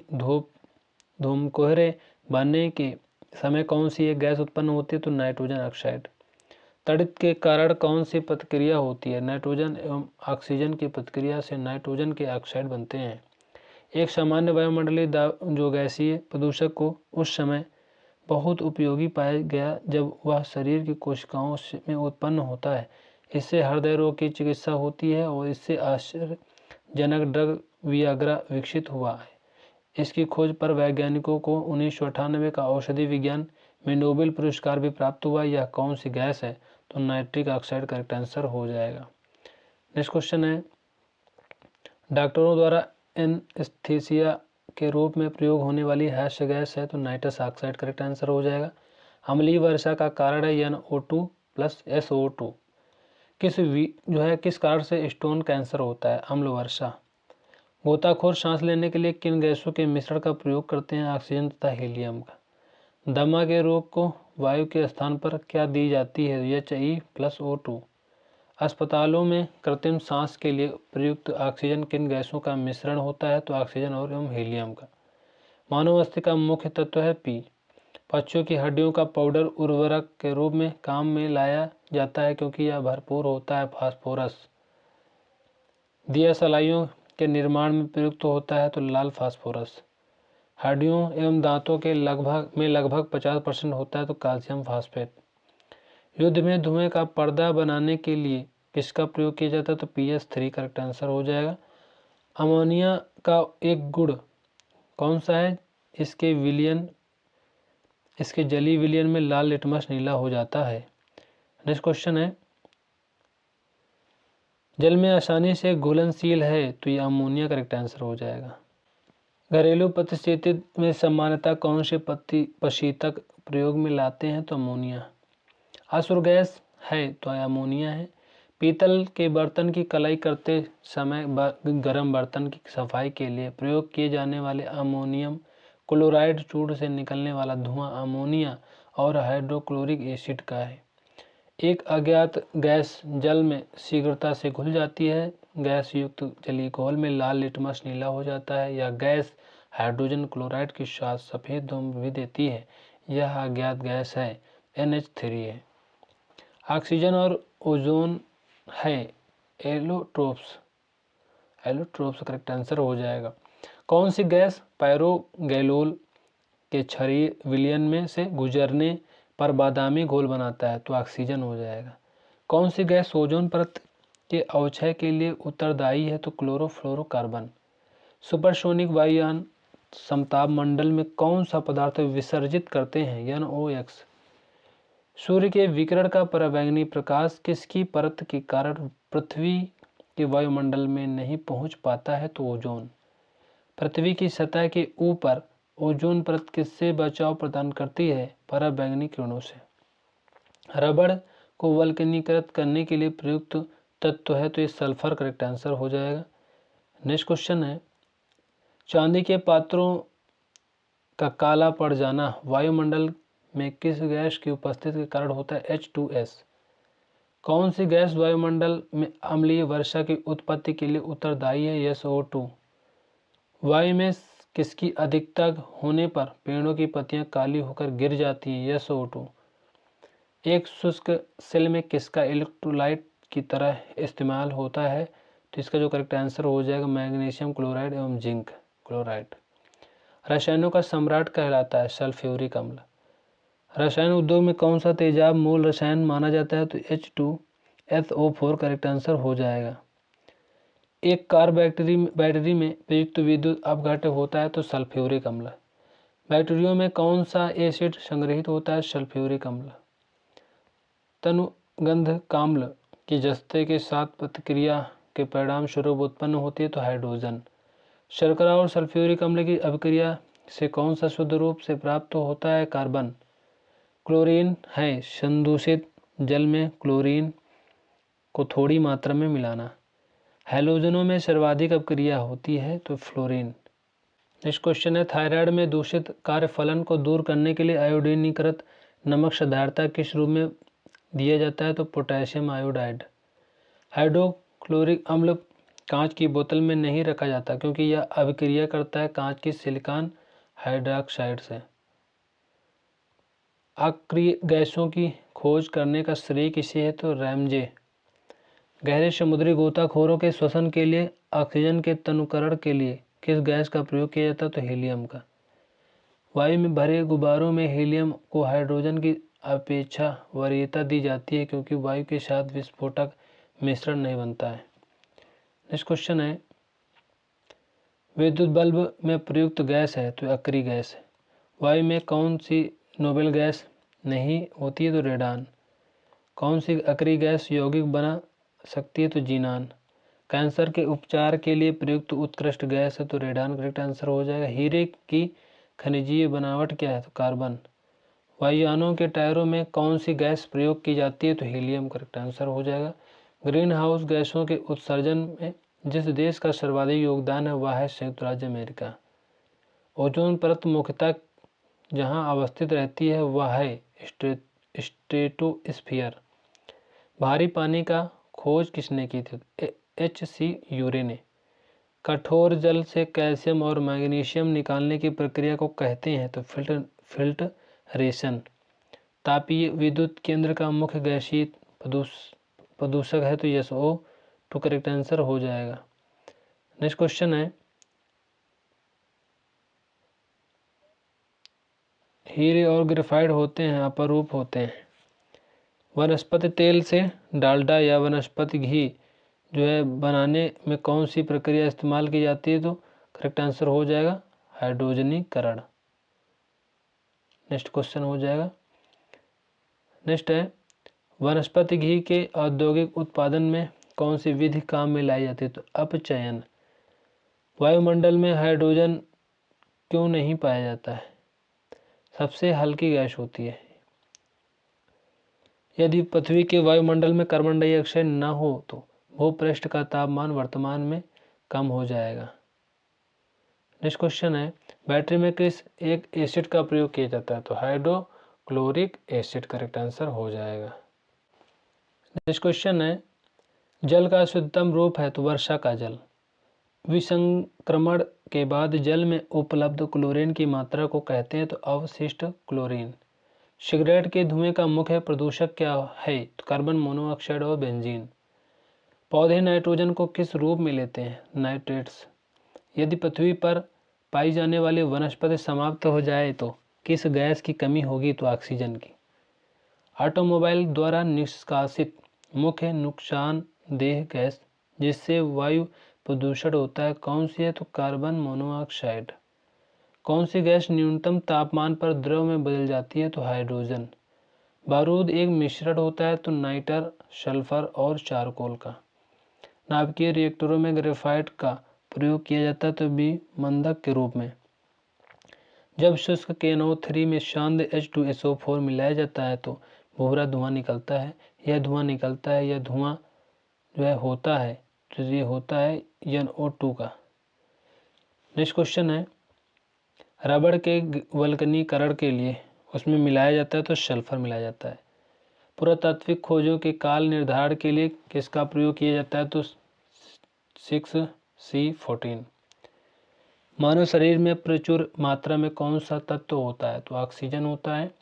धूमकोहरे बनने के समय कौन सी एक गैस उत्पन्न होती है? तो नाइट्रोजन ऑक्साइड। तड़ित के कारण कौन सी प्रतिक्रिया होती है? नाइट्रोजन एवं ऑक्सीजन की प्रतिक्रिया से नाइट्रोजन के ऑक्साइड बनते हैं। एक सामान्य वायुमंडलीय जो गैसीय प्रदूषक को उस समय बहुत उपयोगी पाया गया जब वह शरीर की कोशिकाओं में उत्पन्न होता है। इससे हृदय रोग की चिकित्सा होती है और इससे आश्चर्यजनक ड्रग वियाग्रा विकसित हुआ है। इसकी खोज पर वैज्ञानिकों को 1998 का औषधि विज्ञान में नोबेल पुरस्कार भी प्राप्त हुआ। यह कौन सी गैस है? तो नाइट्रिक ऑक्साइड करेक्ट आंसर हो जाएगा। नेक्स्ट क्वेश्चन है, डॉक्टरों द्वारा एनेस्थीसिया के रूप में प्रयोग होने वाली हास्य गैस है तो नाइट्रस ऑक्साइड करेक्ट आंसर हो जाएगा। अम्लीय वर्षा का कारण है NO2 + SO2। किस कारण से स्टोन कैंसर होता है? अम्ल वर्षा। गोताखोर सांस लेने के लिए किन गैसों के मिश्रण का प्रयोग करते हैं? ऑक्सीजन तथा हीलियम का। दमा के रोग को वायु के स्थान पर क्या दी जाती है? HE + O2। अस्पतालों में कृत्रिम सांस के लिए प्रयुक्त ऑक्सीजन किन गैसों का मिश्रण होता है? तो ऑक्सीजन और एवं हीलियम का। मानव अस्थि का मुख्य तत्व है P। पक्षियों की हड्डियों का पाउडर उर्वरक के रूप में काम में लाया जाता है क्योंकि यह भरपूर होता है फास्फोरस। दिया सलाइयों के निर्माण में प्रयुक्त होता है तो लाल फास्फोरस। हड्डियों एवं दांतों के लगभग 50% होता है तो कैल्शियम फास्फेट। युद्ध में धुएं का पर्दा बनाने के लिए किसका प्रयोग किया जाता है? तो PS3 करेक्ट आंसर हो जाएगा। अमोनिया का एक गुण कौन सा है? इसके जलीय विलयन में लाल लिटमस नीला हो जाता है। नेक्स्ट क्वेश्चन है, जल में आसानी से घुलनशील है तो ये अमोनिया करेक्ट आंसर हो जाएगा। घरेलू परिस्थिति में सामान्यतः कौन से प्रशीतक प्रयोग में लाते हैं? तो अमोनिया। असुर गैस है तो अमोनिया है। पीतल के बर्तन की कलाई करते समय गर्म बर्तन की सफाई के लिए प्रयोग किए जाने वाले अमोनियम क्लोराइड चूर्ण से निकलने वाला धुआं अमोनिया और हाइड्रोक्लोरिक एसिड का है। एक अज्ञात गैस जल में शीघ्रता से घुल जाती है। गैस युक्त जलीय घोल में लाल लिटमस नीला हो जाता है। यह गैस हाइड्रोजन क्लोराइड के साथ सफ़ेद धूम भी देती है। यह अज्ञात गैस है NH3 है। ऑक्सीजन और ओजोन है एलोट्रोप्स करेक्ट आंसर हो जाएगा। कौन सी गैस पायरोगैलोल के क्षारीय विलयन में से गुजरने पर बादामी घोल बनाता है? तो ऑक्सीजन हो जाएगा। कौन सी गैस ओजोन परत के अवक्षय के लिए उत्तरदायी है? तो क्लोरोफ्लोरोकार्बन। सुपरसोनिक वायुयान समताप मंडल में कौन सा पदार्थ विसर्जित करते हैं? NOx। सूर्य के विकिरण का पराबैंगनी प्रकाश किसकी परत के कारण पृथ्वी के वायुमंडल में नहीं पहुंच पाता है? तो ओजोन। पृथ्वी की सतह के ऊपर ओजोन परत किससे बचाव प्रदान करती है? पराबैंगनी किरणों से। रबड़ को वल्कनीकृत करने के लिए प्रयुक्त तत्व है तो ये सल्फर करेक्ट आंसर हो जाएगा। नेक्स्ट क्वेश्चन है, चांदी के पात्रों का काला पड़ जाना वायुमंडल में किस गैस की उपस्थिति के कारण होता है? H2S। कौन सी गैस वायुमंडल में अम्लीय वर्षा की उत्पत्ति के लिए उत्तरदायी है? SO2। वायु में किसकी अधिकता होने पर पेड़ों की पत्तियां काली होकर गिर जाती हैं? SO2। एक शुष्क सेल में किसका इलेक्ट्रोलाइट की तरह इस्तेमाल होता है? तो इसका जो करेक्ट आंसर हो जाएगा मैग्नीशियम क्लोराइड एवं जिंक क्लोराइड। रसायनों का सम्राट कहलाता है सल्फ्यूरिक अम्ल। रसायन उद्योग में कौन सा तेजाब मूल रसायन माना जाता है? तो H2SO4 करेक्ट आंसर हो जाएगा। एक कार बैटरी में प्रयुक्त विद्युत अपघट्य होता है तो सल्फ्यूरिक अम्ल। बैटरियों में कौन सा एसिड संग्रहित होता है? सल्फ्यूरिक अम्ल। तनुगंध काम्ल की जस्ते के साथ प्रतिक्रिया के परिणाम स्वरूप उत्पन्न होती है तो हाइड्रोजन। शर्करा और सल्फ्यूरिक अम्ल की अभिक्रिया से कौन सा शुद्ध रूप से प्राप्त होता है? कार्बन। क्लोरीन है संदूषित जल में क्लोरीन को थोड़ी मात्रा में मिलाना। हैलोजनों में सर्वाधिक अपक्रिया होती है तो फ्लोरीन। नेक्स्ट क्वेश्चन है, थायराइड में दूषित कार्यफलन को दूर करने के लिए आयोडीनीकृत नमक साधारणतः किस रूप में दिया जाता है तो पोटेशियम आयोडाइड। हाइड्रोक्लोरिक अम्ल कांच की बोतल में नहीं रखा जाता क्योंकि यह अभिक्रिया करता है कांच की सिलिकॉन हाइड्रोक्साइड से। अक्रिय गैसों की खोज करने का श्रेय किसे है तो रैमजे। गहरे समुद्री गोताखोरों के श्वसन के लिए ऑक्सीजन के तनुकरण के लिए किस गैस का प्रयोग किया जाता है तो हीलियम का। वायु में भरे गुब्बारों में हीलियम को हाइड्रोजन की अपेक्षा वरीयता दी जाती है क्योंकि वायु के साथ विस्फोटक मिश्रण नहीं बनता है। नेक्स्ट क्वेश्चन है, विद्युत बल्ब में प्रयुक्त गैस है तो अक्रिय गैस है। वायु में कौन सी नोबेल गैस नहीं होती है तो रेडान। कौन सी अक्रिय गैस यौगिक बना सकती है तो जीनान। कैंसर के उपचार के लिए प्रयुक्त उत्कृष्ट गैस है तो रेडान करेक्ट आंसर हो जाएगा। हीरे की खनिजीय बनावट क्या है तो कार्बन। वायुयानों के टायरों में कौन सी गैस प्रयोग की जाती है तो हीलियम करेक्ट आंसर हो जाएगा। ग्रीन हाउस गैसों के उत्सर्जन में जिस देश का सर्वाधिक योगदान है वह है संयुक्त राज्य अमेरिका। ओजोन परत मुख्यतः जहां अवस्थित रहती है वह है स्ट्रेटोस्फीयर। भारी पानी का खोज किसने की थी H.C. यूरे ने। कठोर जल से कैल्शियम और मैग्नीशियम निकालने की प्रक्रिया को कहते हैं तो फिल्टरेशन। तापीय विद्युत केंद्र का मुख्य गैसीय प्रदूषक है तो SO2 करेक्ट आंसर हो जाएगा। नेक्स्ट क्वेश्चन है, हीरे और ग्रेफाइट होते हैं अपरूप होते हैं। वनस्पति तेल से डालडा या वनस्पति घी जो है बनाने में कौन सी प्रक्रिया इस्तेमाल की जाती है तो करेक्ट आंसर हो जाएगा हाइड्रोजनीकरण। नेक्स्ट क्वेश्चन हो जाएगा। नेक्स्ट है, वनस्पति घी के औद्योगिक उत्पादन में कौन सी विधि काम में लाई जाती है तो अपचयन। वायुमंडल में हाइड्रोजन क्यों नहीं पाया जाता है, सबसे हल्की गैस होती है। यदि पृथ्वी के वायुमंडल में कार्बन डाइऑक्साइड न हो तो भूपृष्ठ का तापमान वर्तमान में कम हो जाएगा। नेक्स्ट क्वेश्चन है, बैटरी में किस एक एसिड का प्रयोग किया जाता है तो हाइड्रोक्लोरिक एसिड करेक्ट आंसर हो जाएगा। नेक्स्ट क्वेश्चन है, जल का शुद्धतम रूप है तो वर्षा का जल। विसंक्रमण के बाद जल में उपलब्ध क्लोरीन की मात्रा को कहते हैं तो अवशिष्ट क्लोरीन। सिगरेट के धुएं का मुख्य प्रदूषक क्या है तो कार्बन मोनोऑक्साइड और बेंजीन। पौधे नाइट्रोजन को किस रूप में लेते हैं नाइट्रेट्स। यदि पृथ्वी पर पाई जाने वाली वनस्पति समाप्त हो जाए तो किस गैस की कमी होगी तो ऑक्सीजन की। ऑटोमोबाइल द्वारा निष्कासित मुख्य नुकसानदेह गैस जिससे वायु प्रदूषण होता है कौन सी है तो कार्बन मोनोऑक्साइड। कौन सी गैस न्यूनतम तापमान पर द्रव में बदल जाती है तो हाइड्रोजन। बारूद एक मिश्रण होता है तो नाइटर, सल्फर और चारकोल का। नाभिकीय रिएक्टरों में ग्रेफाइट का प्रयोग किया जाता है तो भी मंदक के रूप में। जब शुष्क KNO3 में शांत H2SO4 मिलाया जाता है तो भूरा धुआं निकलता है। यह धुआं जो है होता है तो ये होता है NO2 का। नेक्स्ट क्वेश्चन है, रबड़ के वल्कनीकरण के लिए उसमें मिलाया जाता है तो सल्फर मिलाया जाता है। पुरातात्विक खोजों के काल निर्धारण के लिए किसका प्रयोग किया जाता है तो 6C14। मानव शरीर में प्रचुर मात्रा में कौन सा तत्व होता है तो ऑक्सीजन होता है।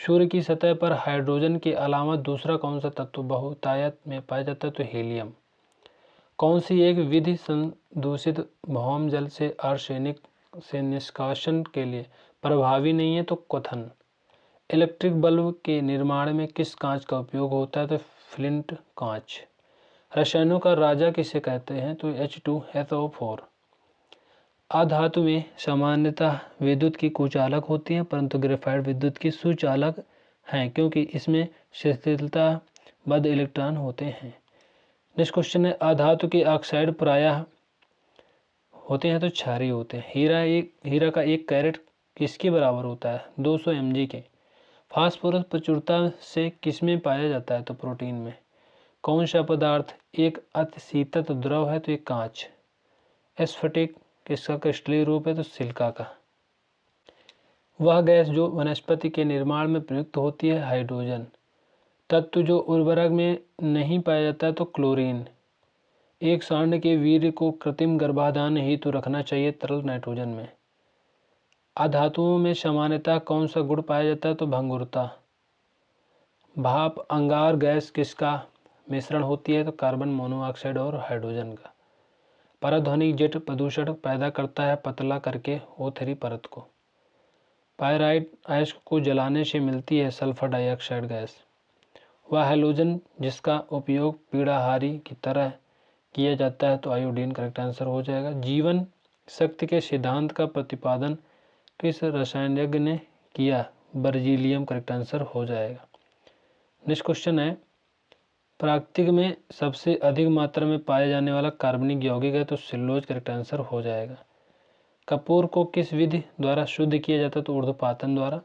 सूर्य की सतह पर हाइड्रोजन के अलावा दूसरा कौन सा तत्व बहुतायत में पाया जाता है तो हीलियम। कौन सी एक विधि संदूषित भौम जल से आर्सेनिक से निष्कासन के लिए प्रभावी नहीं है तो क्वथन। इलेक्ट्रिक बल्ब के निर्माण में किस कांच का उपयोग होता है तो फ्लिंट कांच। रसायनों का राजा किसे कहते हैं तो H2SO4। अधातुएं सामान्यतः विद्युत की कुचालक होती हैं परंतु ग्रेफाइट विद्युत की सुचालक हैं क्योंकि इसमें शिथिलताबद्ध इलेक्ट्रॉन होते हैं। नेक्स्ट क्वेश्चन है, अधातु के ऑक्साइड प्रायः होते हैं तो क्षारीय होते हैं। हीरा का एक कैरेट किसके बराबर होता है 200 mg के। फास्फोरस प्रचुरता से किसमें पाया जाता है? तो प्रोटीन में। कौन सा पदार्थ एक अतिशीतत द्रव है? तो ये कांच। एस्फटिक किसका क्रिस्टलीय रूप है? तो सिलिका का। वह गैस जो वनस्पति के निर्माण में प्रयुक्त होती है? हाइड्रोजन। तत्व जो उर्वरक में नहीं पाया जाता है? तो क्लोरीन। एक सांड के वीर्य को कृत्रिम गर्भाधान हेतु रखना चाहिए? तरल नाइट्रोजन में। अधातुओं में सामान्यतः कौन सा गुण पाया जाता है? तो भंगुरता। भाप अंगार गैस किसका मिश्रण होती है? तो कार्बन मोनोऑक्साइड और हाइड्रोजन का। पराध्वनिक जेट प्रदूषण पैदा करता है पतला करके O3 परत को। पायराइट अयस्क को जलाने से मिलती है सल्फर डाइऑक्साइड गैस। वह हैलोजन जिसका उपयोग पीड़ाहारी की तरह किया जाता है? तो आयोडीन करेक्ट आंसर हो जाएगा। जीवन शक्ति के सिद्धांत का प्रतिपादन किस रसायनज्ञ ने किया? बर्जीलियम करेक्ट आंसर हो जाएगा। नेक्स्ट क्वेश्चन है, प्राकृतिक में सबसे अधिक मात्रा में पाया जाने वाला कार्बनिक यौगिक है? तो सेलुलोज करेक्ट आंसर हो जाएगा। कपूर को किस विधि द्वारा शुद्ध किया जाता है? तो ऊर्ध्वपातन द्वारा।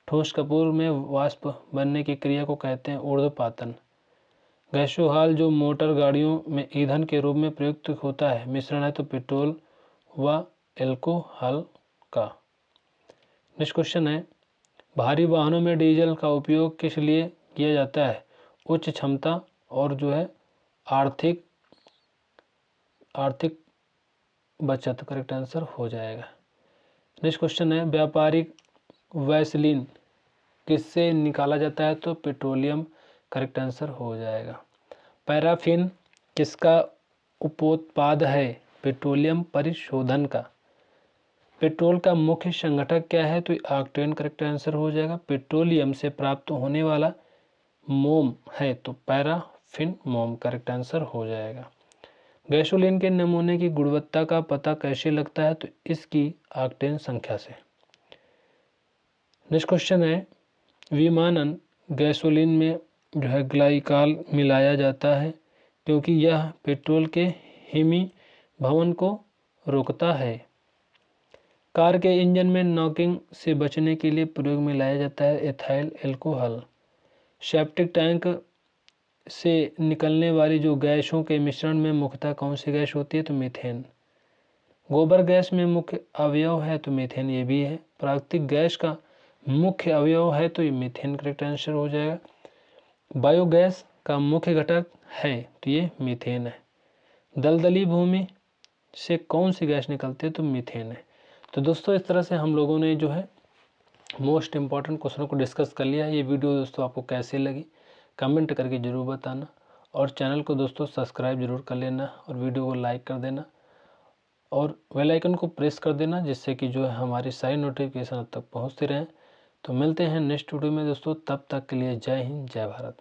ठोस कपूर में वाष्प बनने की क्रिया को कहते हैं ऊर्ध्वपातन। गैसोहाल जो मोटर गाड़ियों में ईंधन के रूप में प्रयुक्त होता है मिश्रण है? तो पेट्रोल व एल्कोहल का। नेक्स्ट क्वेश्चन है, भारी वाहनों में डीजल का उपयोग किस लिए किया जाता है? उच्च क्षमता और जो है आर्थिक बचत करेक्ट आंसर हो जाएगा। नेक्स्ट क्वेश्चन है, व्यापारिक वैसलीन किससे निकाला जाता है? तो पेट्रोलियम करेक्ट आंसर हो जाएगा। पैराफिन किसका उपोत्पाद है? पेट्रोलियम परिशोधन का। पेट्रोल का मुख्य संघटक क्या है? तो ऑक्टेन करेक्ट आंसर हो जाएगा। पेट्रोलियम से प्राप्त होने वाला मोम है? तो पैराफिन मोम करेक्ट आंसर हो जाएगा। गैसोलीन के नमूने की गुणवत्ता का पता कैसे लगता है? तो इसकी ऑक्टेन संख्या से। नेक्स्ट क्वेश्चन है, विमानन गैसोलीन में जो है ग्लाइकॉल मिलाया जाता है क्योंकि यह पेट्रोल के हिमीभवन को रोकता है। कार के इंजन में नॉकिंग से बचने के लिए प्रयोग में लाया जाता है एथाइल अल्कोहल। सेप्टिक टैंक से निकलने वाली जो गैसों के मिश्रण में मुख्यतः कौन सी गैस होती है? तो मीथेन। गोबर गैस में मुख्य अवयव है? तो मीथेन ये भी है। प्राकृतिक गैस का मुख्य अवयव है? तो ये मीथेन करेक्ट आंसर हो जाएगा। बायोगैस का मुख्य घटक है? तो ये मीथेन है। दलदली भूमि से कौन सी गैस निकलती है? तो मीथेन है। तो दोस्तों इस तरह से हम लोगों ने जो है मोस्ट इम्पॉर्टेंट क्वेश्चनों को डिस्कस कर लिया है। ये वीडियो दोस्तों आपको कैसे लगी कमेंट करके ज़रूर बताना, और चैनल को दोस्तों सब्सक्राइब जरूर कर लेना, और वीडियो को लाइक कर देना, और बेल आइकन को प्रेस कर देना, जिससे कि जो है हमारी सारी नोटिफिकेशन अब तक पहुँचती रहें। तो मिलते हैं नेक्स्ट वीडियो में दोस्तों, तब तक के लिए जय हिंद जय भारत।